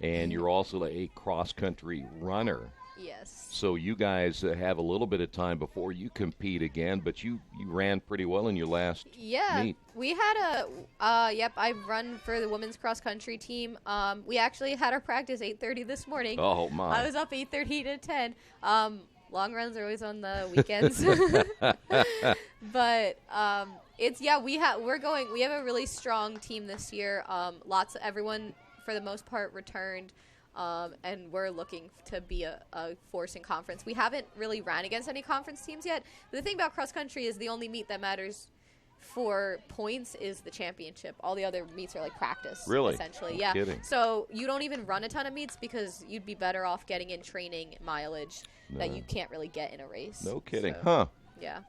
[SPEAKER 1] and you're also a cross-country runner.
[SPEAKER 13] Yes.
[SPEAKER 1] So you guys have a little bit of time before you compete again, but you ran pretty well in your last meet.
[SPEAKER 13] We had I run for the women's cross-country team. We actually had our practice 8:30 this morning.
[SPEAKER 1] Oh, my.
[SPEAKER 13] I was up 8:30 to 10. Long runs are always on the weekends. But we have a really strong team this year. Everyone for the most part returned. And we're looking to be a force in conference. We haven't really ran against any conference teams yet. But the thing about cross country is the only meet that matters for points is the championship. All the other meets are like practice,
[SPEAKER 1] really?
[SPEAKER 13] Essentially.
[SPEAKER 1] No
[SPEAKER 13] yeah.
[SPEAKER 1] kidding.
[SPEAKER 13] So you don't even run a ton of meets because you'd be better off getting in training mileage that you can't really get in a race.
[SPEAKER 1] No kidding.
[SPEAKER 13] So, yeah.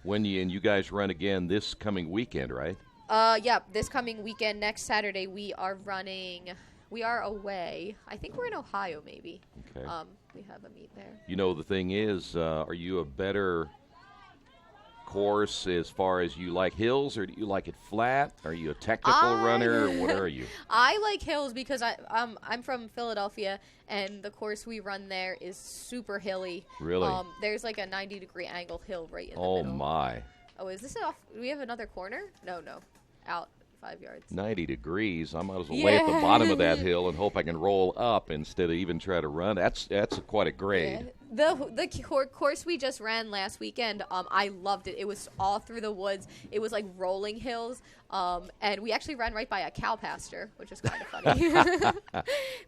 [SPEAKER 1] And you guys run again this coming weekend, right?
[SPEAKER 13] This coming weekend, next Saturday, we are running. We are away. I think we're in Ohio, maybe.
[SPEAKER 1] Okay.
[SPEAKER 13] We have a meet there.
[SPEAKER 1] You know, the thing is, are you a better course as far as you like hills, or do you like it flat? Are you a technical runner, or what are you?
[SPEAKER 13] I like hills because I'm from Philadelphia, and the course we run there is super hilly.
[SPEAKER 1] Really?
[SPEAKER 13] There's like a 90-degree angle hill right in the
[SPEAKER 1] Oh,
[SPEAKER 13] middle.
[SPEAKER 1] my.
[SPEAKER 13] Oh, is this off? Do we have another corner? No. Out 5 yards.
[SPEAKER 1] 90 degrees. I might as well lay at the bottom of that hill and hope I can roll up instead of even try to run. That's quite a grade.
[SPEAKER 13] Yeah. The course we just ran last weekend, I loved it. It was all through the woods. It was like rolling hills, and we actually ran right by a cow pasture, which is kind of funny.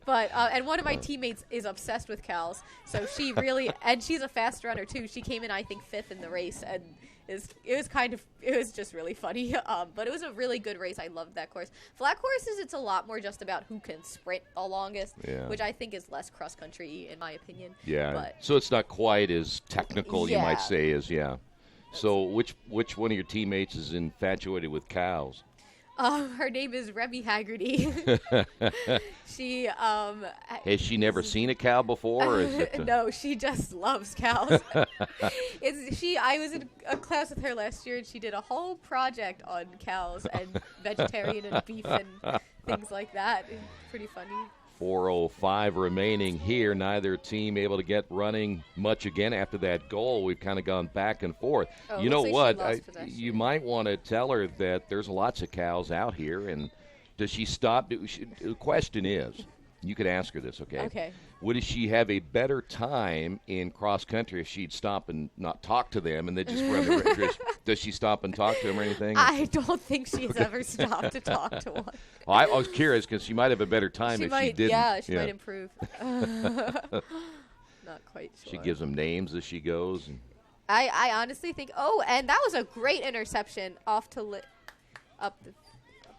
[SPEAKER 13] But and one of my teammates is obsessed with cows, so she really and she's a fast runner too. She came in, I think, 5th in the race, and it was just really funny. But it was a really good race. I loved that course. Flat courses, it's a lot more just about who can sprint the longest, which I think is less cross country in my opinion.
[SPEAKER 1] Yeah.
[SPEAKER 13] But
[SPEAKER 1] so it's not quite as technical, you might say, as So which one of your teammates is infatuated with cows?
[SPEAKER 13] Her name is Remy Haggerty. She
[SPEAKER 1] has she never seen a cow before? Or is it
[SPEAKER 13] no, she just loves cows. I was in a class with her last year, and she did a whole project on cows and vegetarian and beef and things like that. It's pretty funny.
[SPEAKER 1] 4:05 remaining here. Neither team able to get running much again after that goal. We've kind of gone back and forth. You know what? You might want to tell her that there's lots of cows out here, and does she stop? The question is, you could ask her this, okay?
[SPEAKER 13] Okay.
[SPEAKER 1] Would she have a better time in cross country if she'd stop and not talk to them and then just run the race? Does she stop and talk to them or anything?
[SPEAKER 13] I don't think she's ever stopped to talk to one.
[SPEAKER 1] Well, I was curious because she might have a better time if she didn't.
[SPEAKER 13] Yeah, she might improve. Not quite sure.
[SPEAKER 1] She gives them names as she goes. And
[SPEAKER 13] I honestly think. Oh, and that was a great interception off to up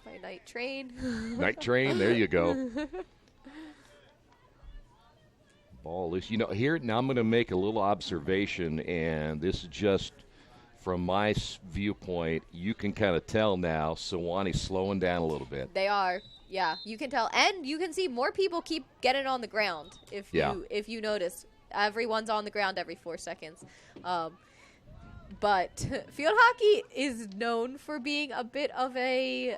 [SPEAKER 13] my night train.
[SPEAKER 1] Night train. There you go. Ball is, here now I'm going to make a little observation, and this is just from my viewpoint. You can kind of tell now Sewanee's slowing down a little bit.
[SPEAKER 13] They are, yeah. You can tell, and you can see more people keep getting on the ground. If you notice, everyone's on the ground every 4 seconds. But field hockey is known for being a bit of a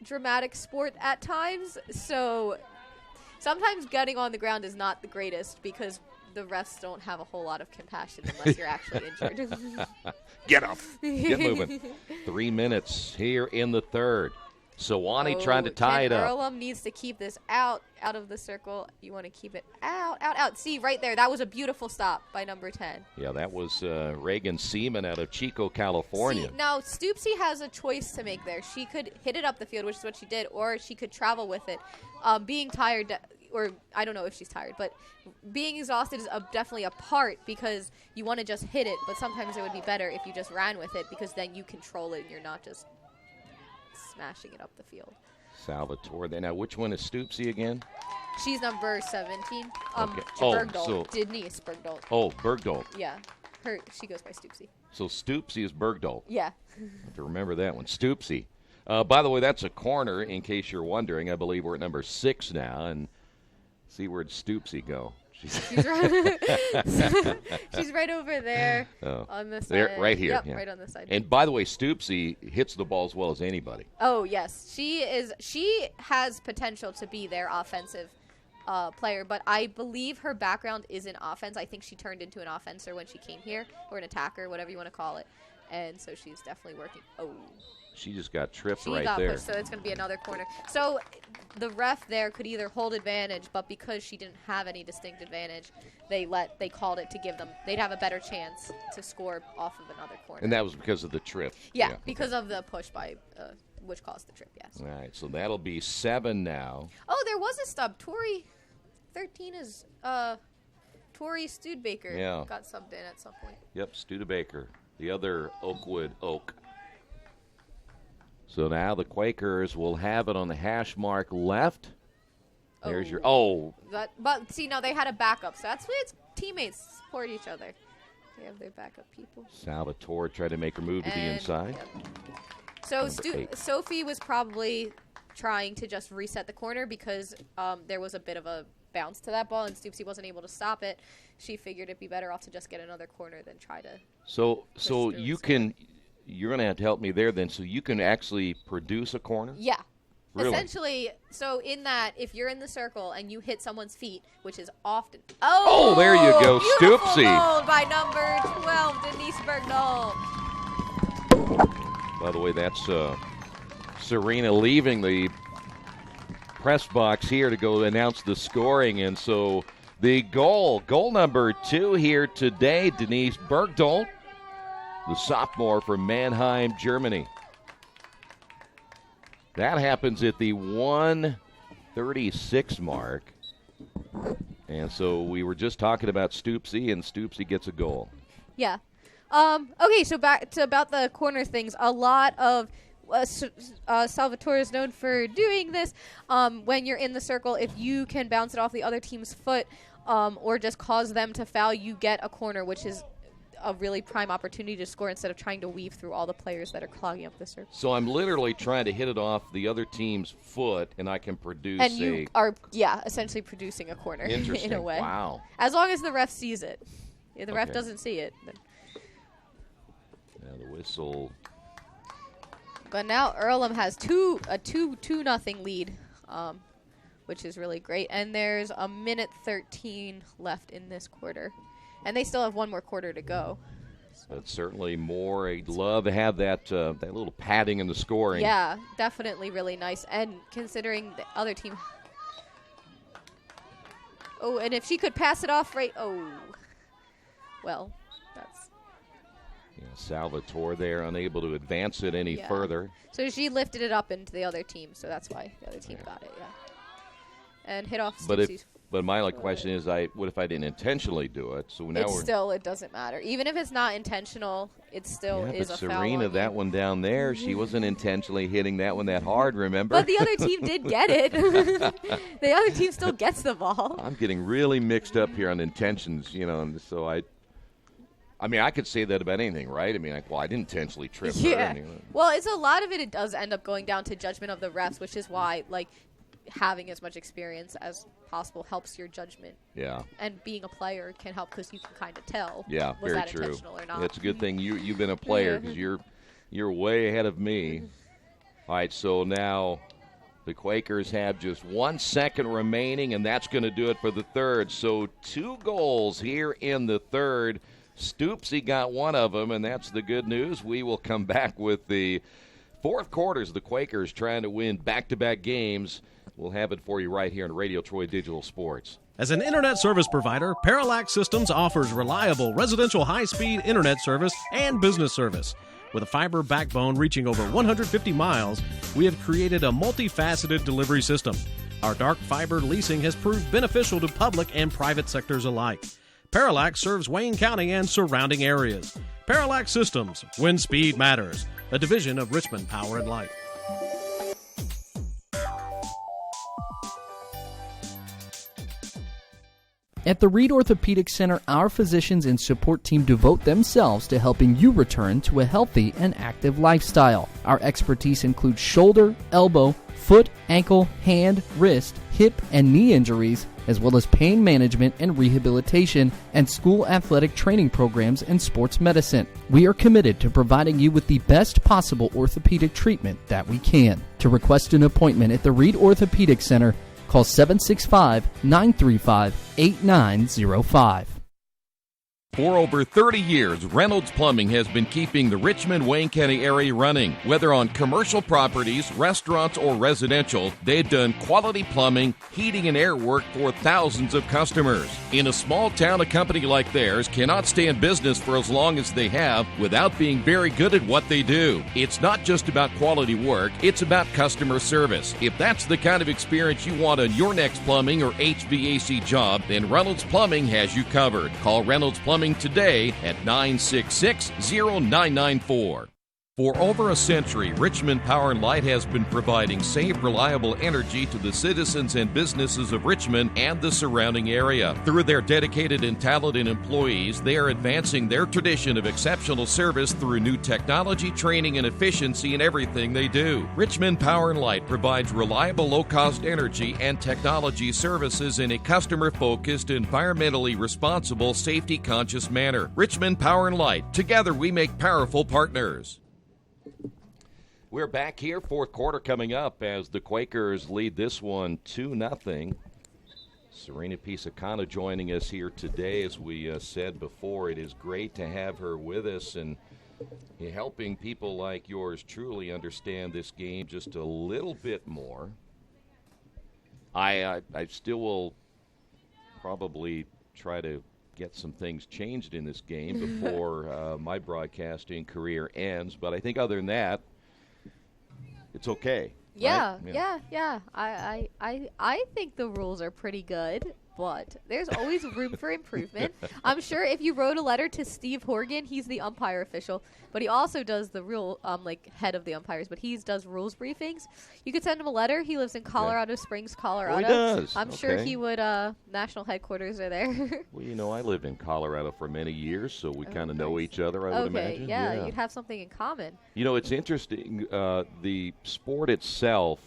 [SPEAKER 13] dramatic sport at times, so sometimes getting on the ground is not the greatest because the refs don't have a whole lot of compassion unless you're actually injured.
[SPEAKER 1] Get up. Get moving. 3 minutes here in the third. Sewanee trying to tie it up.
[SPEAKER 13] Earlham needs to keep this out of the circle. You want to keep it out. See, right there. That was a beautiful stop by number 10.
[SPEAKER 1] Yeah, that was Reagan Seaman out of Chico, California.
[SPEAKER 13] See, now, Stoopsy has a choice to make there. She could hit it up the field, which is what she did, or she could travel with it. Being tired, or I don't know if she's tired, but being exhausted is definitely a part because you want to just hit it, but sometimes it would be better if you just ran with it because then you control it and you're not just smashing it up the field.
[SPEAKER 1] Salvatore there. Now, which one is Stoopsy again?
[SPEAKER 13] She's number 17.
[SPEAKER 1] Okay.
[SPEAKER 13] Bergdahl. Denise Bergdahl.
[SPEAKER 1] Oh, Bergdahl.
[SPEAKER 13] Yeah. She goes by Stoopsy.
[SPEAKER 1] So Stoopsy is Bergdahl.
[SPEAKER 13] Yeah.
[SPEAKER 1] I have to remember that one. Stoopsy. By the way, that's a corner, in case you're wondering. I believe we're at number 6 now, and see where'd Stoopsy go. She's
[SPEAKER 13] right over there on the side.
[SPEAKER 1] There, right here.
[SPEAKER 13] Yep,
[SPEAKER 1] yeah.
[SPEAKER 13] right on the side.
[SPEAKER 1] And by the way, Stoopsy hits the ball as well as anybody.
[SPEAKER 13] Oh, yes. She has potential to be their offensive player, but I believe her background is in offense. I think she turned into an offenser when she came here, or an attacker, whatever you want to call it. And so she's definitely working. Oh.
[SPEAKER 1] She just got tripped
[SPEAKER 13] She
[SPEAKER 1] right
[SPEAKER 13] got
[SPEAKER 1] there.
[SPEAKER 13] pushed, so it's going to be another corner. So the ref there could either hold advantage, but because she didn't have any distinct advantage, they called it to give them. They'd have a better chance to score off of another corner.
[SPEAKER 1] And that was because of the trip.
[SPEAKER 13] Yeah, because of the push by, which caused the trip. Yes.
[SPEAKER 1] All right, so that'll be 7 now.
[SPEAKER 13] Oh, there was a stub. Tori 13 is Tori Studebaker.
[SPEAKER 1] Yeah.
[SPEAKER 13] Got subbed in at some point.
[SPEAKER 1] Yep, Studebaker, the other Oakwood Oak. So now the Quakers will have it on the hash mark left. There's your
[SPEAKER 13] But see, no, they had a backup, so that's why it's teammates support each other. They have their backup people.
[SPEAKER 1] Salvatore tried to make her move to the inside.
[SPEAKER 13] Yep. So Sophie was probably trying to just reset the corner because there was a bit of a bounce to that ball, and Stoopsy wasn't able to stop it. She figured it'd be better off to just get another corner than try to.
[SPEAKER 1] So you can. You're going to have to help me there then. So you can actually produce a corner?
[SPEAKER 13] Yeah.
[SPEAKER 1] Really?
[SPEAKER 13] Essentially, so in that, if you're in the circle and you hit someone's feet, which is often.
[SPEAKER 1] Oh, there you go, Stoopsy.
[SPEAKER 13] Goal by number 12, Denise Bergdahl.
[SPEAKER 1] By the way, that's Serena leaving the press box here to go announce the scoring. And so the goal number 2 here today, Denise Bergdahl, the sophomore from Mannheim, Germany. That happens at the 1:36 mark. And so we were just talking about Stoopsy, and Stoopsy gets a goal.
[SPEAKER 13] Yeah. Okay, so back to about the corner things. A lot of Salvatore is known for doing this. When you're in the circle, if you can bounce it off the other team's foot or just cause them to foul, you get a corner, which is a really prime opportunity to score instead of trying to weave through all the players that are clogging up the circle.
[SPEAKER 1] So I'm literally trying to hit it off the other team's foot, and I can produce
[SPEAKER 13] and you are, essentially producing a corner in a way.
[SPEAKER 1] Wow.
[SPEAKER 13] As long as the ref sees it. If the ref doesn't see it, then.
[SPEAKER 1] Now the whistle.
[SPEAKER 13] But now Earlham has a 2-0 lead, which is really great. And there's a minute 13 left in this quarter. And they still have one more quarter to go.
[SPEAKER 1] That's certainly more. I'd love to have that little padding in the scoring.
[SPEAKER 13] Yeah, definitely really nice. And considering the other team. Oh, and if she could pass it off right. Oh, well, that's.
[SPEAKER 1] Yeah, Salvatore there, unable to advance it any further.
[SPEAKER 13] So she lifted it up into the other team, so that's why the other team got it. Yeah. And hit off.
[SPEAKER 1] But my question is, what if I didn't intentionally do it? So now
[SPEAKER 13] it doesn't matter. Even if it's not intentional, it still is a foul.
[SPEAKER 1] But Serena, that one down there, she wasn't intentionally hitting that one that hard, remember?
[SPEAKER 13] But the other team did get it. The other team still gets the ball.
[SPEAKER 1] I'm getting really mixed up here on intentions, and so I could say that about anything, right? I didn't intentionally trip her.
[SPEAKER 13] Yeah. Well, it's a lot of it. It does end up going down to judgment of the refs, which is why, having as much experience as possible helps your judgment.
[SPEAKER 1] Yeah.
[SPEAKER 13] And being a player can help because you can kind of tell.
[SPEAKER 1] Yeah,
[SPEAKER 13] was
[SPEAKER 1] very
[SPEAKER 13] that
[SPEAKER 1] true.
[SPEAKER 13] Intentional or not.
[SPEAKER 1] It's a good thing you've been a player because you're way ahead of me. All right, so now the Quakers have just 1 second remaining, and that's going to do it for the third. So 2 goals here in the third. Stoopsy got one of them, and that's the good news. We will come back with the fourth quarters. The Quakers trying to win back-to-back games. We'll have it for you right here on Radio Troy Digital Sports.
[SPEAKER 7] As an internet service provider, Parallax Systems offers reliable residential high-speed internet service and business service. With a fiber backbone reaching over 150 miles, we have created a multifaceted delivery system. Our dark fiber leasing has proved beneficial to public and private sectors alike. Parallax serves Wayne County and surrounding areas. Parallax Systems, when speed matters, a division of Richmond Power and Light.
[SPEAKER 21] At the Reed Orthopedic Center, our physicians and support team devote themselves to helping you return to a healthy and active lifestyle. Our expertise includes shoulder, elbow, foot, ankle, hand, wrist, hip, and knee injuries, as well as pain management and rehabilitation and school athletic training programs and sports medicine. We are committed to providing you with the best possible orthopedic treatment that we can. To request an appointment at the Reed Orthopedic Center, call 765-935-8905.
[SPEAKER 14] For over 30 years, Reynolds Plumbing has been keeping the Richmond-Wayne County area running. Whether on commercial properties, restaurants, or residential, they've done quality plumbing, heating, and air work for thousands of customers. In a small town, a company like theirs cannot stay in business for as long as they have without being very good at what they do. It's not just about quality work, it's about customer service. If that's the kind of experience you want on your next plumbing or HVAC job, then Reynolds Plumbing has you covered. Call Reynolds Plumbing today at 966-0994. For over a century, Richmond Power and Light has been providing safe, reliable energy to the citizens and businesses of Richmond and the surrounding area. Through their dedicated and talented employees, they are advancing their tradition of exceptional service through new technology, training, and efficiency in everything they do. Richmond Power and Light provides reliable, low-cost energy and technology services in a customer-focused, environmentally responsible, safety-conscious manner. Richmond Power and Light. Together we make powerful partners.
[SPEAKER 1] We're back here, fourth quarter coming up as the Quakers lead this one 2-0. Serena Pisacano joining us here today. As we said before, it is great to have her with us and helping people like yours truly understand this game just a little bit more. I still will probably try to get some things changed in this game before my broadcasting career ends, but I think other than that, it's okay.
[SPEAKER 8] Yeah,
[SPEAKER 1] right?
[SPEAKER 8] yeah. I think the rules are pretty good, but there's always room for improvement. I'm sure if you wrote a letter to Steve Horgan, he's the umpire official, but he also does the real head of the umpires, but he does rules briefings. You could send him a letter. He lives in Colorado Springs, Colorado.
[SPEAKER 1] Oh, he does.
[SPEAKER 8] I'm sure he would. National headquarters are there.
[SPEAKER 1] Well, I lived in Colorado for many years, so we kind of know each other, I would imagine.
[SPEAKER 8] Yeah, you'd have something in common.
[SPEAKER 1] It's interesting. The sport itself,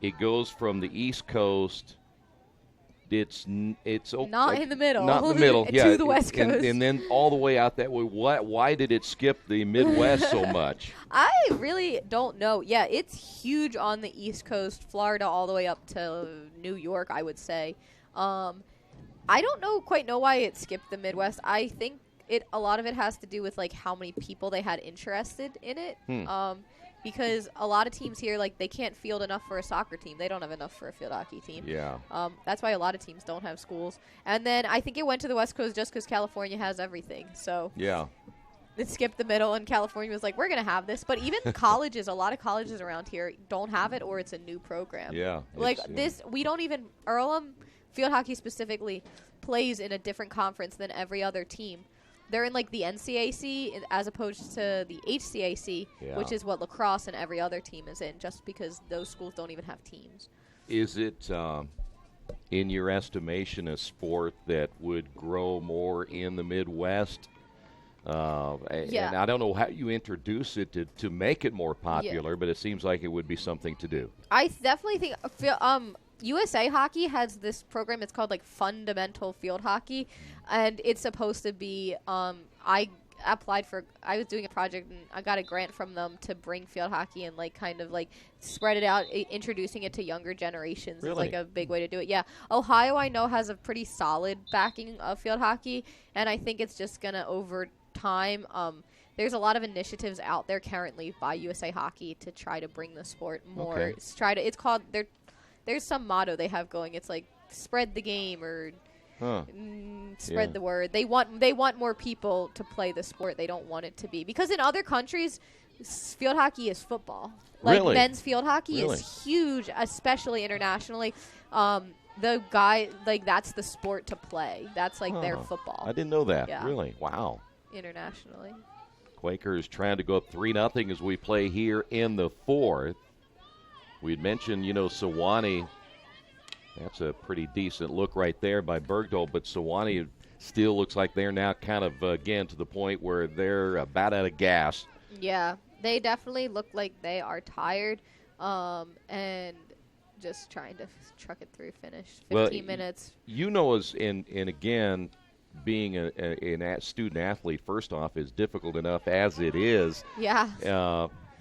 [SPEAKER 1] it goes from the East Coast. It's
[SPEAKER 8] not in the middle.
[SPEAKER 1] Not in the middle, yeah.
[SPEAKER 8] To the West Coast.
[SPEAKER 1] And then all the way out that way. Why did it skip the Midwest so much?
[SPEAKER 8] I really don't know. Yeah, it's huge on the East Coast, Florida all the way up to New York, I would say. I don't quite know why it skipped the Midwest. I think a lot of it has to do with how many people they had interested in it. Because a lot of teams here, they can't field enough for a soccer team. They don't have enough for a field hockey team.
[SPEAKER 1] Yeah.
[SPEAKER 8] That's why a lot of teams don't have schools. And then I think it went to the West Coast just because California has everything. So
[SPEAKER 1] yeah,
[SPEAKER 8] it skipped the middle, and California was like, we're going to have this. But even colleges, a lot of colleges around here don't have it, or it's a new program.
[SPEAKER 1] Yeah.
[SPEAKER 8] We don't even, Earlham, field hockey specifically, plays in a different conference than every other team. They're in the NCAC as opposed to the HCAC, which is what lacrosse and every other team is in, just because those schools don't even have teams.
[SPEAKER 1] Is it, in your estimation, a sport that would grow more in the Midwest? And I don't know how you introduce it to make it more popular, but it seems like it would be something to do.
[SPEAKER 8] I definitely think USA Hockey has this program. It's called Fundamental Field Hockey, and it's supposed to be. I was doing a project and I got a grant from them to bring field hockey and spread it out, introducing it to younger generations.
[SPEAKER 1] Really?
[SPEAKER 8] It's a big way to do it. Yeah, Ohio I know has a pretty solid backing of field hockey, and I think it's just gonna over time. There's a lot of initiatives out there currently by USA Hockey to try to bring the sport more.
[SPEAKER 1] Okay.
[SPEAKER 8] It's called There's some motto they have going. It's spread the game or spread the word. They want more people to play the sport. They don't want it to be. Because in other countries, field hockey is football. Like,
[SPEAKER 1] really?
[SPEAKER 8] Men's field hockey
[SPEAKER 1] Really?
[SPEAKER 8] is huge, especially internationally. The guy, like, that's the sport to play. That's, like, their football.
[SPEAKER 1] I didn't know that.
[SPEAKER 8] Yeah.
[SPEAKER 1] Really? Wow.
[SPEAKER 8] Internationally.
[SPEAKER 1] Quakers trying to go up 3-0 as we play here in the fourth. We'd mentioned, Sewanee. That's a pretty decent look right there by Bergdahl, but Sewanee still looks like they're now kind of, again, to the point where they're about out of gas.
[SPEAKER 8] Yeah, they definitely look like they are tired and just trying to truck it through, finish 15 minutes.
[SPEAKER 1] And again, being a student athlete, first off, is difficult enough as it is.
[SPEAKER 8] Yeah.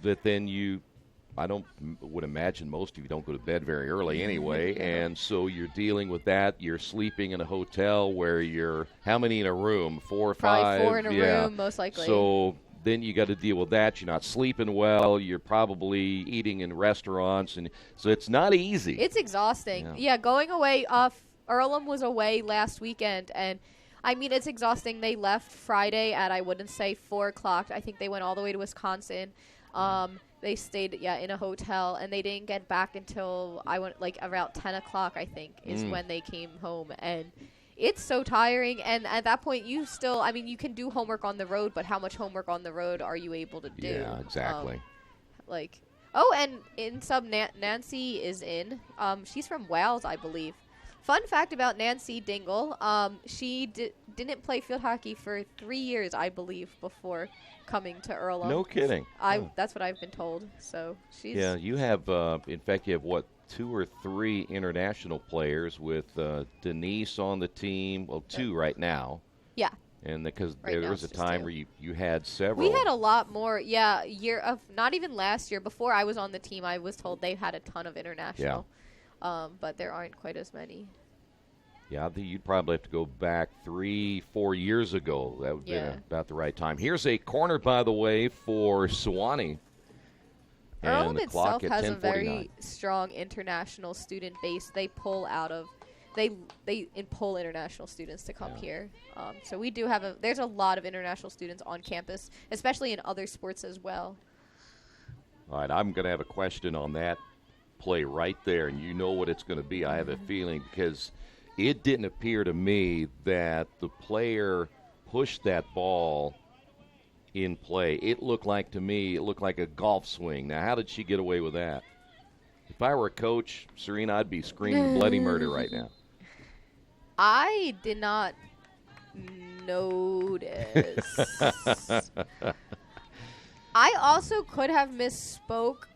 [SPEAKER 1] That then would imagine most of you don't go to bed very early anyway, and so you're dealing with that. You're sleeping in a hotel where you're how many in a room? 4 or 5?
[SPEAKER 8] Probably 4 in a room, most likely.
[SPEAKER 1] So then you got to deal with that. You're not sleeping well. You're probably eating in restaurants, and so it's not easy.
[SPEAKER 8] It's exhausting. Yeah, going away. Earlham was away last weekend, and I mean it's exhausting. They left Friday at I wouldn't say 4 o'clock. I think they went all the way to Wisconsin. They stayed, in a hotel, and they didn't get back until I went around 10 o'clock, I think, is when they came home. And it's so tiring. And at that point, you can do homework on the road, but how much homework on the road are you able to do?
[SPEAKER 1] Yeah, exactly.
[SPEAKER 8] And in sub, Nancy is in. She's from Wales, I believe. Fun fact about Nancy Dingle, she didn't play field hockey for 3 years, I believe, before coming to Earlham.
[SPEAKER 1] No kidding.
[SPEAKER 8] That's what I've been told. So she's.
[SPEAKER 1] Yeah, you have. In fact, you have 2 or 3 international players with Denise on the team. Well, 2 right now. Yeah. And because there was a time where you had several.
[SPEAKER 8] We had a lot more. Yeah, not even last year. Before I was on the team, I was told they had a ton of international. Yeah. But there aren't quite as many.
[SPEAKER 1] Yeah, I think you'd probably have to go back 3-4 years ago. That would be about the right time. Here's a corner, by the way, for Sewanee.
[SPEAKER 8] Earlham itself has a very strong international student base. They pull out of, they pull international students to come here. So we do have there's a lot of international students on campus, especially in other sports as well.
[SPEAKER 1] All right, I'm going to have a question on that play right there, and you know what it's going to be. I have a feeling because it didn't appear to me that the player pushed that ball in play. It looked like a golf swing. Now, how did she get away with that? If I were a coach, Serena, I'd be screaming bloody murder right now.
[SPEAKER 8] I did not notice. I also could have misspoke.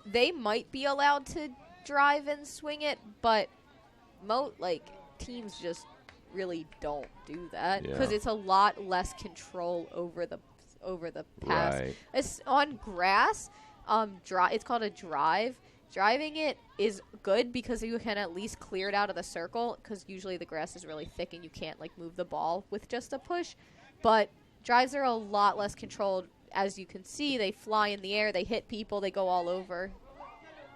[SPEAKER 8] They might be allowed to drive and swing it, but teams just really don't do that because it's a lot less control over the pass.
[SPEAKER 1] Right.
[SPEAKER 8] It's on grass. It's called a drive. Driving it is good because you can at least clear it out of the circle because usually the grass is really thick and you can't move the ball with just a push. But drives are a lot less controlled. As you can see, they fly in the air, they hit people, they go all over.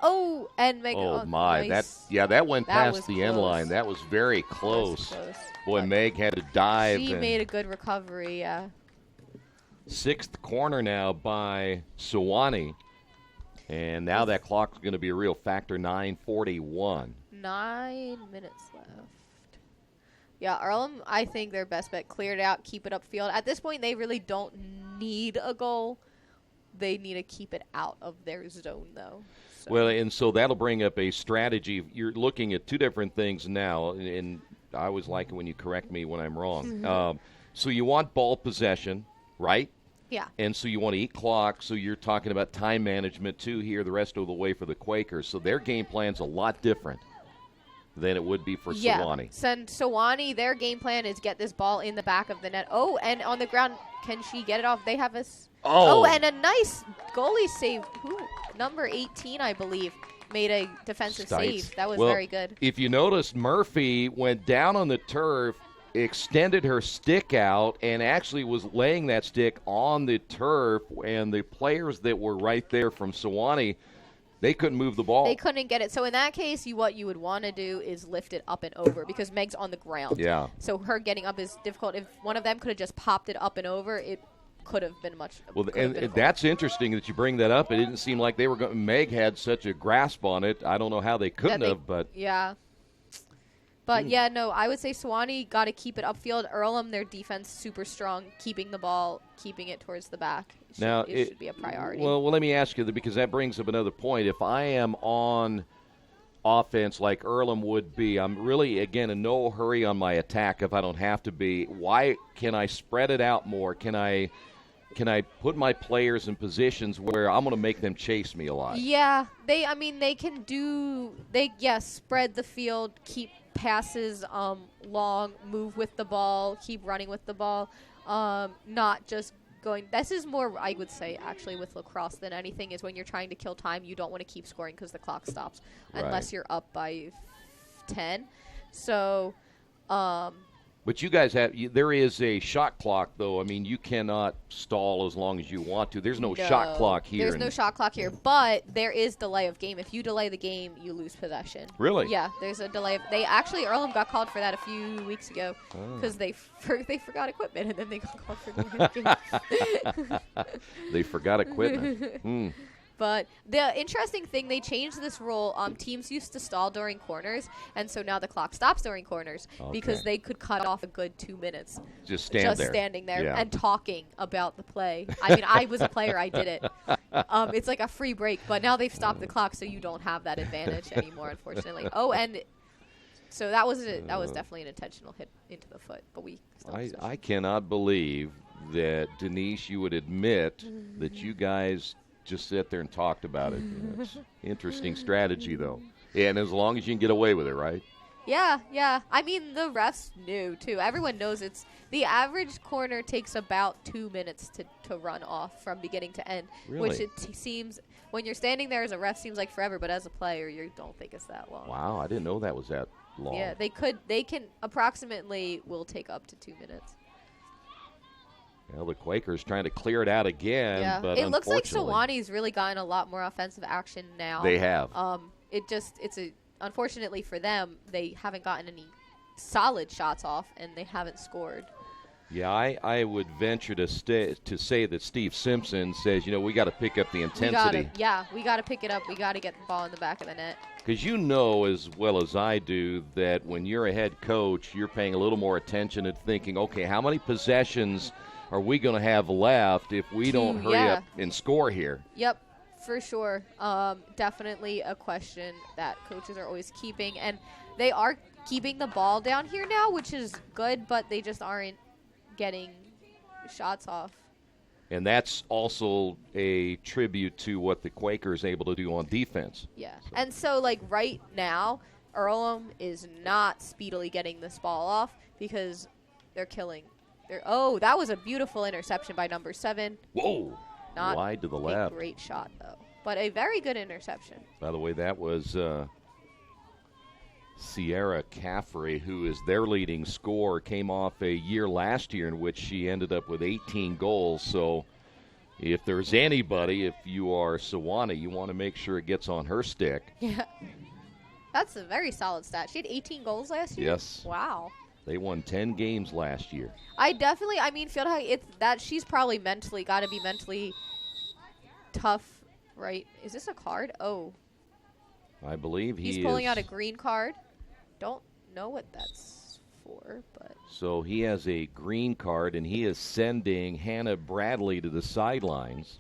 [SPEAKER 8] Oh, and Meg.
[SPEAKER 1] Oh my!
[SPEAKER 8] Nice.
[SPEAKER 1] That went past the end line. That was very close. Boy, but Meg had to dive.
[SPEAKER 8] She made a good recovery. Yeah.
[SPEAKER 1] 6th corner now by Sewanee, and now that clock's going to be a real factor. 9:41.
[SPEAKER 8] 9 minutes left. Yeah, Earlham, I think their best bet. Clear it out, keep it upfield. At this point, they really don't need a goal. They need to keep it out of their zone, though. So.
[SPEAKER 1] Well, and so that'll bring up a strategy. You're looking at 2 different things now, and I always like it when you correct me when I'm wrong.
[SPEAKER 8] Mm-hmm.
[SPEAKER 1] So you want ball possession, right?
[SPEAKER 8] Yeah.
[SPEAKER 1] And so you want to eat clock, so you're talking about time management, too, here the rest of the way for the Quakers. So their game plan's a lot different than it would be for Sewanee.
[SPEAKER 8] Yeah, Sewanee, their game plan is get this ball in the back of the net. Oh, and on the ground, can she get it off? They have a... Oh, and a nice goalie save. Number 18, I believe, made a defensive save. That was very good.
[SPEAKER 1] If you noticed, Murphy went down on the turf, extended her stick out, and actually was laying that stick on the turf, and the players that were right there from Sewanee, they couldn't move the ball.
[SPEAKER 8] They couldn't get it. So in that case, what you would want to do is lift it up and over because Meg's on the ground.
[SPEAKER 1] Yeah.
[SPEAKER 8] So her getting up is difficult. If one of them could have just popped it up and over, it could have been much.
[SPEAKER 1] Well, and that's interesting that you bring that up. It didn't seem like they were going. Meg had such a grasp on it. I don't know how they couldn't have, but
[SPEAKER 8] yeah. But yeah, no, I would say Sewanee got to keep it upfield. Earlham, their defense super strong, keeping the ball, keeping it towards the back. It should be a priority.
[SPEAKER 1] Well, let me ask you, because that brings up another point. If I am on offense like Earlham would be, I'm really, again, in no hurry on my attack if I don't have to be. Why can I spread it out more? Can I put my players in positions where I'm going to make them chase me a lot?
[SPEAKER 8] Yeah, they can spread the field, keep passes long, move with the ball, keep running with the ball, not just going. This is more, I would say, actually with lacrosse than anything, is when you're trying to kill time, you don't want to keep scoring because the clock stops unless you're up by 10. So
[SPEAKER 1] but you guys there is a shot clock, though. I mean, you cannot stall as long as you want to. There's no shot clock here.
[SPEAKER 8] There's no shot clock here, but there is delay of game. If you delay the game, you lose possession.
[SPEAKER 1] Really?
[SPEAKER 8] Yeah, there's a delay. Earlham got called for that a few weeks ago because they forgot equipment, and then they got called for games.
[SPEAKER 1] They forgot equipment.
[SPEAKER 8] But the interesting thing, they changed this rule. Teams used to stall during corners, and so now the clock stops during corners because they could cut off a good 2 minutes.
[SPEAKER 1] Just standing there
[SPEAKER 8] and talking about the play. I mean, I was a player. I did it. It's like a free break, but now they've stopped the clock, so you don't have that advantage anymore, unfortunately. And so that was definitely an intentional hit into the foot. But
[SPEAKER 1] I cannot believe that, Denise, you would admit that you guys just sit there and talked about it. It's interesting strategy, though. And as long as you can get away with it, right?
[SPEAKER 8] Yeah. I mean, the refs knew, too. Everyone knows the average corner takes about 2 minutes to run off from beginning to end.
[SPEAKER 1] Really?
[SPEAKER 8] Which it seems, when you're standing there as a ref, seems like forever, but as a player, you don't think it's that long.
[SPEAKER 1] Wow, I didn't know that was that long.
[SPEAKER 8] Yeah, they can approximately will take up to 2 minutes.
[SPEAKER 1] Well, the Quakers trying to clear it out again, but
[SPEAKER 8] it looks like Sewanee's really gotten a lot more offensive action now.
[SPEAKER 1] They have.
[SPEAKER 8] Unfortunately for them, they haven't gotten any solid shots off, and they haven't scored.
[SPEAKER 1] Yeah, I would venture to say that Steve Simpson says, we got to pick up the intensity.
[SPEAKER 8] We got to pick it up. We got to get the ball in the back of the net.
[SPEAKER 1] Because you know as well as I do that when you're a head coach, you're paying a little more attention and thinking, okay, how many possessions are we going to have left if we don't hurry up and score here?
[SPEAKER 8] Yep, for sure. Definitely a question that coaches are always keeping. And they are keeping the ball down here now, which is good, but they just aren't getting shots off.
[SPEAKER 1] And that's also a tribute to what the Quakers are able to do on defense.
[SPEAKER 8] Yeah. And so, right now, Earlham is not speedily getting this ball off because they're killing. That was a beautiful interception by number 7.
[SPEAKER 1] Whoa.
[SPEAKER 8] Not
[SPEAKER 1] wide to the left.
[SPEAKER 8] A great shot, though. But a very good interception.
[SPEAKER 1] By the way, that was Sierra Caffrey, who is their leading scorer, came off a year last year in which she ended up with 18 goals. So if there's anybody, if you are Sewanee, you want to make sure it gets on her stick.
[SPEAKER 8] Yeah. That's a very solid stat. She had 18 goals last year?
[SPEAKER 1] Yes.
[SPEAKER 8] Wow.
[SPEAKER 1] They won 10 games last year.
[SPEAKER 8] Feel like she's probably got to be mentally tough, right? Is this a card? Oh.
[SPEAKER 1] I believe
[SPEAKER 8] he's pulling out a green card. Don't know what that's for, but.
[SPEAKER 1] So he has a green card, and he is sending Hannah Bradley to the sidelines.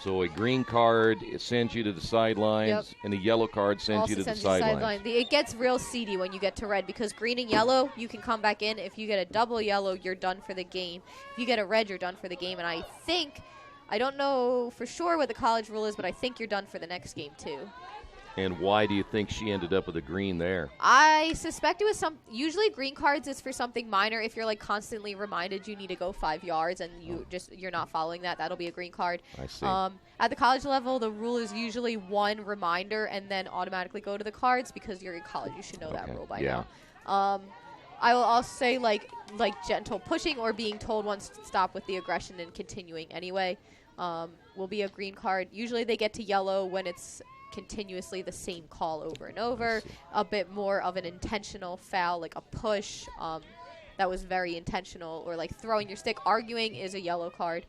[SPEAKER 1] So a green card sends you to the sidelines, and a yellow card sends you to the sidelines.
[SPEAKER 8] It gets real seedy when you get to red because green and yellow, you can come back in. If you get a double yellow, you're done for the game. If you get a red, you're done for the game. And I don't know for sure what the college rule is, but I think you're done for the next game too.
[SPEAKER 1] And why do you think she ended up with a green there?
[SPEAKER 8] I suspect it was usually green cards is for something minor. If you're constantly reminded you need to go 5 yards and you're not following that'll be a green card.
[SPEAKER 1] I see.
[SPEAKER 8] At the college level, the rule is usually one reminder and then automatically go to the cards because you're in college. You should know that rule by now. I will also say like gentle pushing or being told once to stop with the aggression and continuing anyway will be a green card. Usually they get to yellow when it's continuously the same call over and over. A bit more of an intentional foul, like a push,
[SPEAKER 13] that was very intentional, or like throwing your stick. Arguing is a yellow card.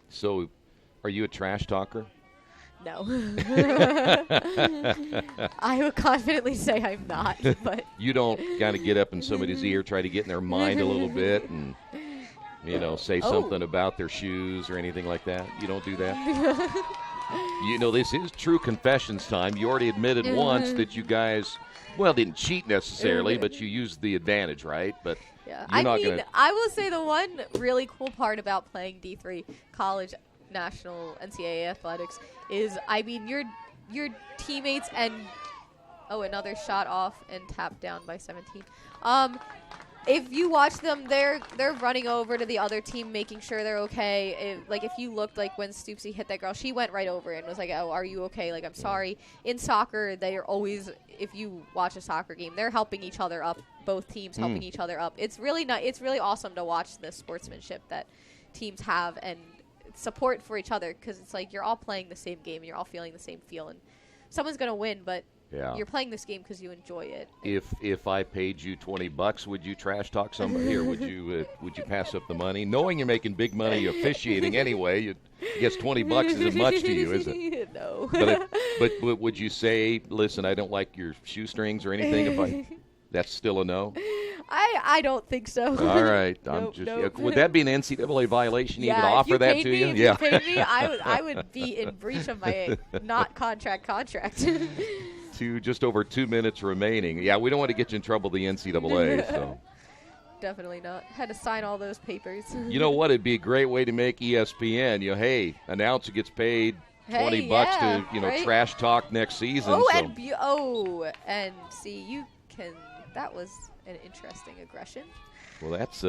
[SPEAKER 1] So, are you a trash talker?
[SPEAKER 13] No. I would confidently say I'm not, but
[SPEAKER 1] you don't kind of get up in somebody's ear, try to get in their mind a little bit, and say something about their shoes or anything like that. You don't do that. This is true confessions time. You already admitted once that you guys, didn't cheat necessarily, but you used the advantage, right? But
[SPEAKER 13] yeah,
[SPEAKER 1] I
[SPEAKER 13] will say the one really cool part about playing D3 college national NCAA athletics is, your teammates and another shot off and tapped down by 17. If you watch them, they're running over to the other team, making sure they're okay. If you looked, like when Stoopsy hit that girl, she went right over and was like, "Oh, are you okay? Like, I'm sorry." In soccer, they are always, if you watch a soccer game, they're helping each other up. Both teams helping each other up. It's really it's really awesome to watch the sportsmanship that teams have and support for each other, because it's like you're all playing the same game and you're all feeling the same feel, and someone's gonna win, but you're playing this game because you enjoy it.
[SPEAKER 1] If I paid you $20, would you trash talk somebody, or would you pass up the money, knowing you're making big money officiating anyway? I guess $20 isn't much to you, is it?
[SPEAKER 13] No.
[SPEAKER 1] But would you say, listen, I don't like your shoestrings or anything? That's still a no?
[SPEAKER 13] I don't think so.
[SPEAKER 1] All right.
[SPEAKER 13] Nope.
[SPEAKER 1] Would that be an NCAA violation to even offer that to you?
[SPEAKER 13] If you paid me, I would be in breach of my not contract.
[SPEAKER 1] Just over 2 minutes remaining. Yeah, we don't want to get you in trouble with the NCAA. So.
[SPEAKER 13] Definitely not. Had to sign all those papers.
[SPEAKER 1] You know what? It'd be a great way to make ESPN. Hey, announcer gets paid $20 to
[SPEAKER 13] right?
[SPEAKER 1] trash talk next season.
[SPEAKER 13] And see, you can. That was an interesting aggression.
[SPEAKER 1] Well, that's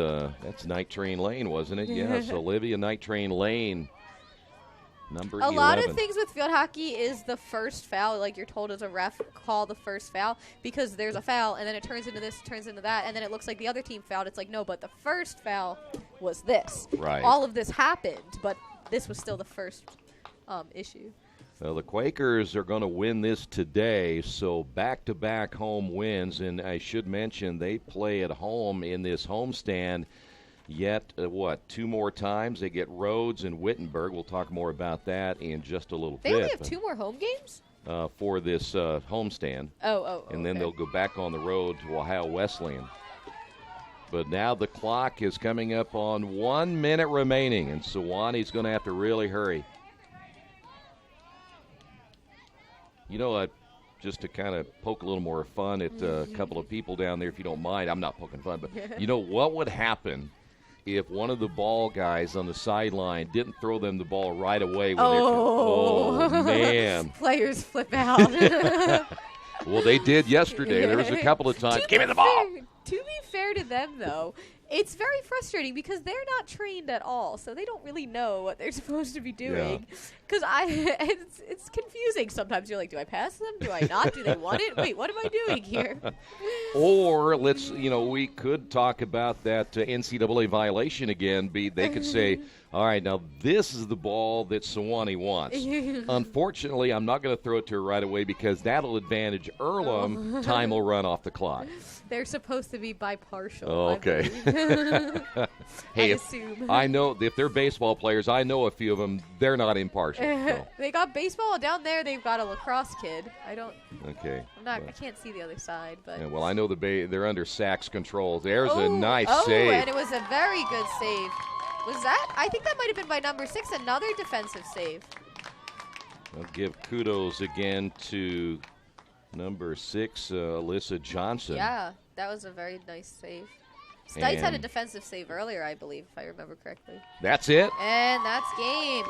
[SPEAKER 1] Night Train Lane, wasn't it? Yes, Olivia Night Train Lane. Number 11.
[SPEAKER 13] A lot of things with field hockey is the first foul. Like, you're told as a ref, call the first foul, because there's a foul, and then it turns into this, turns into that, and then it looks like the other team fouled. It's like, no, but the first foul was this.
[SPEAKER 1] Right.
[SPEAKER 13] All of this happened, but this was still the first issue.
[SPEAKER 1] Well, the Quakers are going to win this today, so back-to-back home wins, and I should mention they play at home in this homestand. Yet, 2 more times? They get Rhodes and Wittenberg. We'll talk more about that in just a little bit.
[SPEAKER 13] They only have 2 more home games?
[SPEAKER 1] For this homestand. And then they'll go back on the road to Ohio Wesleyan. But now the clock is coming up on 1 minute remaining, and Sewanee's going to have to really hurry. Just to kind of poke a little more fun at a couple of people down there, if you don't mind. I'm not poking fun, but what would happen if one of the ball guys on the sideline didn't throw them the ball right away? Man.
[SPEAKER 13] Players flip out.
[SPEAKER 1] Well, they did yesterday. There was a couple of times. Give me the ball.
[SPEAKER 13] To be fair to them, though, it's very frustrating because they're not trained at all, so they don't really know what they're supposed to be doing. Because it's confusing sometimes. You're like, do I pass them? Do I not? Do they want it? Wait, what am I doing here?
[SPEAKER 1] Or we could talk about that NCAA violation again. They could say, all right, now this is the ball that Sewanee wants. Unfortunately, I'm not going to throw it to her right away because that'll advantage Earlham. Time will run off the clock.
[SPEAKER 13] They're supposed to be bipartial.
[SPEAKER 1] Okay. Hey, I know if they're baseball players, I know a few of them. They're not impartial. So.
[SPEAKER 13] They got baseball down there. They've got a lacrosse kid.
[SPEAKER 1] Okay.
[SPEAKER 13] I can't see the other side, but.
[SPEAKER 1] Yeah, well, I know they're under Sachs control. There's a nice save.
[SPEAKER 13] And it was a very good save. Was that? I think that might have been by number 6. Another defensive save.
[SPEAKER 1] I'll give kudos again to number 6, Alyssa Johnson.
[SPEAKER 13] Yeah, that was a very nice save. Stites had a defensive save earlier, I believe, if I remember correctly.
[SPEAKER 1] That's it.
[SPEAKER 13] And that's game.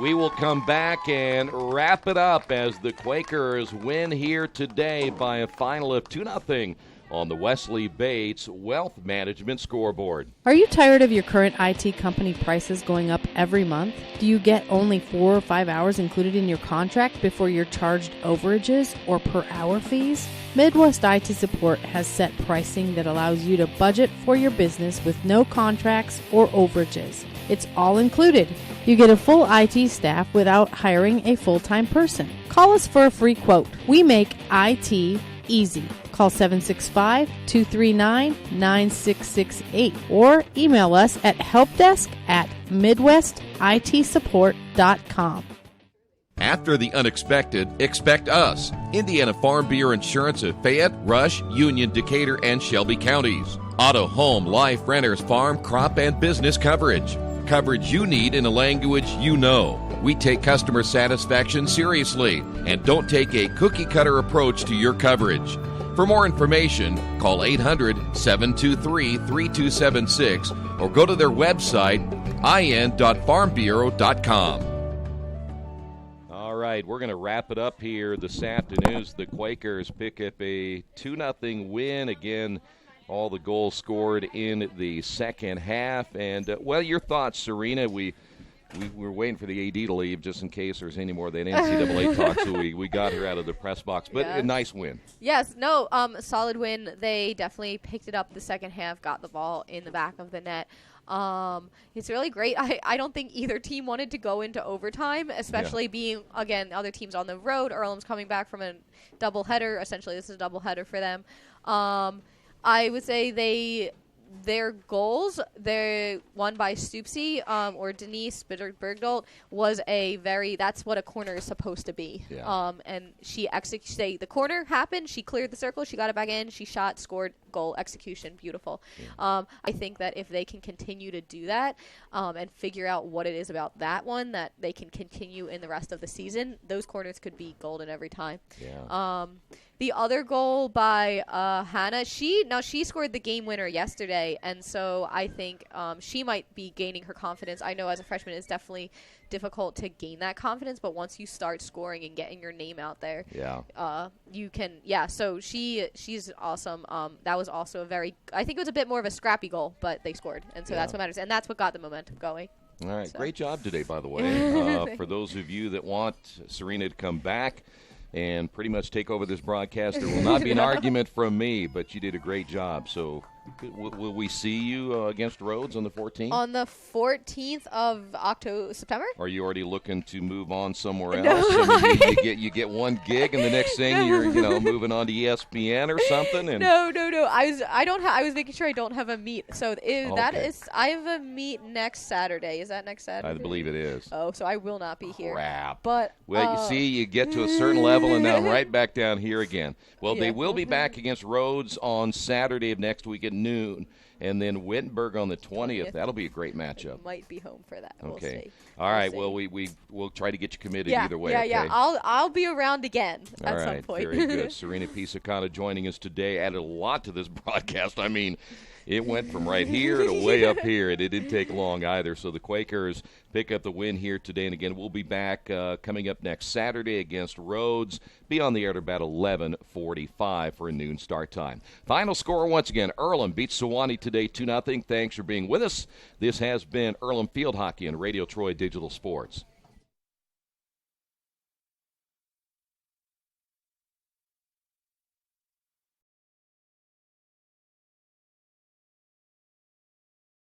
[SPEAKER 1] We will come back and wrap it up as the Quakers win here today by a final of 2-0 on the Wesley Bates Wealth Management scoreboard.
[SPEAKER 3] Are you tired of your current IT company prices going up every month? Do you get only 4 or 5 hours included in your contract before you're charged overages or per hour fees? Midwest IT Support has set pricing that allows you to budget for your business with no contracts or overages. It's all included. You get a full IT staff without hiring a full-time person. Call us for a free quote. We make IT easy. Call 765-239-9668 or email us at helpdesk@midwestitsupport.com.
[SPEAKER 14] After the unexpected, expect us. Indiana Farm Bureau Insurance of Fayette, Rush, Union, Decatur, and Shelby counties. Auto, home, life, renters, farm, crop, and business coverage. Coverage you need in a language you know. We take customer satisfaction seriously and don't take a cookie-cutter approach to your coverage. For more information, call 800-723-3276 or go to their website, in.farmbureau.com.
[SPEAKER 1] All right, we're going to wrap it up here this afternoon as the Quakers pick up a 2-0 win. Again, all the goals scored in the second half. And, well, your thoughts, Serena. We were waiting for the AD to leave just in case there's any more of that NCAA talk, so we got her out of the press box. But a nice win.
[SPEAKER 13] Yes, no, solid win. They definitely picked it up the second half, got the ball in the back of the net. It's really great. I don't think either team wanted to go into overtime, especially being, again, other teams on the road. Earlham's coming back from a doubleheader. Essentially, this is a doubleheader for them. I would say their goals, they won by Stupsy or Denise Bergdolt, was that's what a corner is supposed to be.
[SPEAKER 1] Yeah.
[SPEAKER 13] And she the corner happened, she cleared the circle, she got it back in, she shot, scored, goal, execution, beautiful. Yeah. I think that if they can continue to do that and figure out what it is about that one that they can continue in the rest of the season, those corners could be golden every time.
[SPEAKER 1] Yeah.
[SPEAKER 13] The other goal by Hannah, she scored the game winner yesterday, and so I think she might be gaining her confidence. I know as a freshman it's definitely difficult to gain that confidence, but once you start scoring and getting your name out there, you can. Yeah, so she's awesome. That was also I think it was a bit more of a scrappy goal, but they scored, and so that's what matters, and that's what got the momentum going.
[SPEAKER 1] All right, great job today, by the way. For those of you that want Serena to come back and pretty much take over this broadcast, there will not be an argument from me, but you did a great job. So will we see you against Rhodes on the 14th?
[SPEAKER 13] On the 14th of September?
[SPEAKER 1] Are you already looking to move on somewhere else? I mean, you get one gig, and the next thing you're moving on to ESPN or something. And
[SPEAKER 13] No. I was making sure I don't have a meet. So I have a meet next Saturday. Is that next Saturday?
[SPEAKER 1] I believe it is.
[SPEAKER 13] Oh, so I will not be here.
[SPEAKER 1] Crap.
[SPEAKER 13] But
[SPEAKER 1] you see, you get to a certain level, and now I'm right back down here again. Well, they will be back against Rhodes on Saturday of next week at noon, and then Wittenberg on the 20th. That'll be a great matchup.
[SPEAKER 13] Might be home for that.
[SPEAKER 1] Okay.
[SPEAKER 13] We'll see.
[SPEAKER 1] All right. Well, we'll try to get you committed either way.
[SPEAKER 13] Yeah.
[SPEAKER 1] Okay?
[SPEAKER 13] I'll be around again at some point.
[SPEAKER 1] Very good. Serena Pisacana joining us today added a lot to this broadcast. I mean, it went from right here to way up here, and it didn't take long either. So the Quakers pick up the win here today. And, again, we'll be back coming up next Saturday against Rhodes. Be on the air at about 11:45 for a noon start time. Final score once again, Earlham beats Sewanee today 2-0. Thanks for being with us. This has been Earlham Field Hockey and Radio Troy Digital Sports.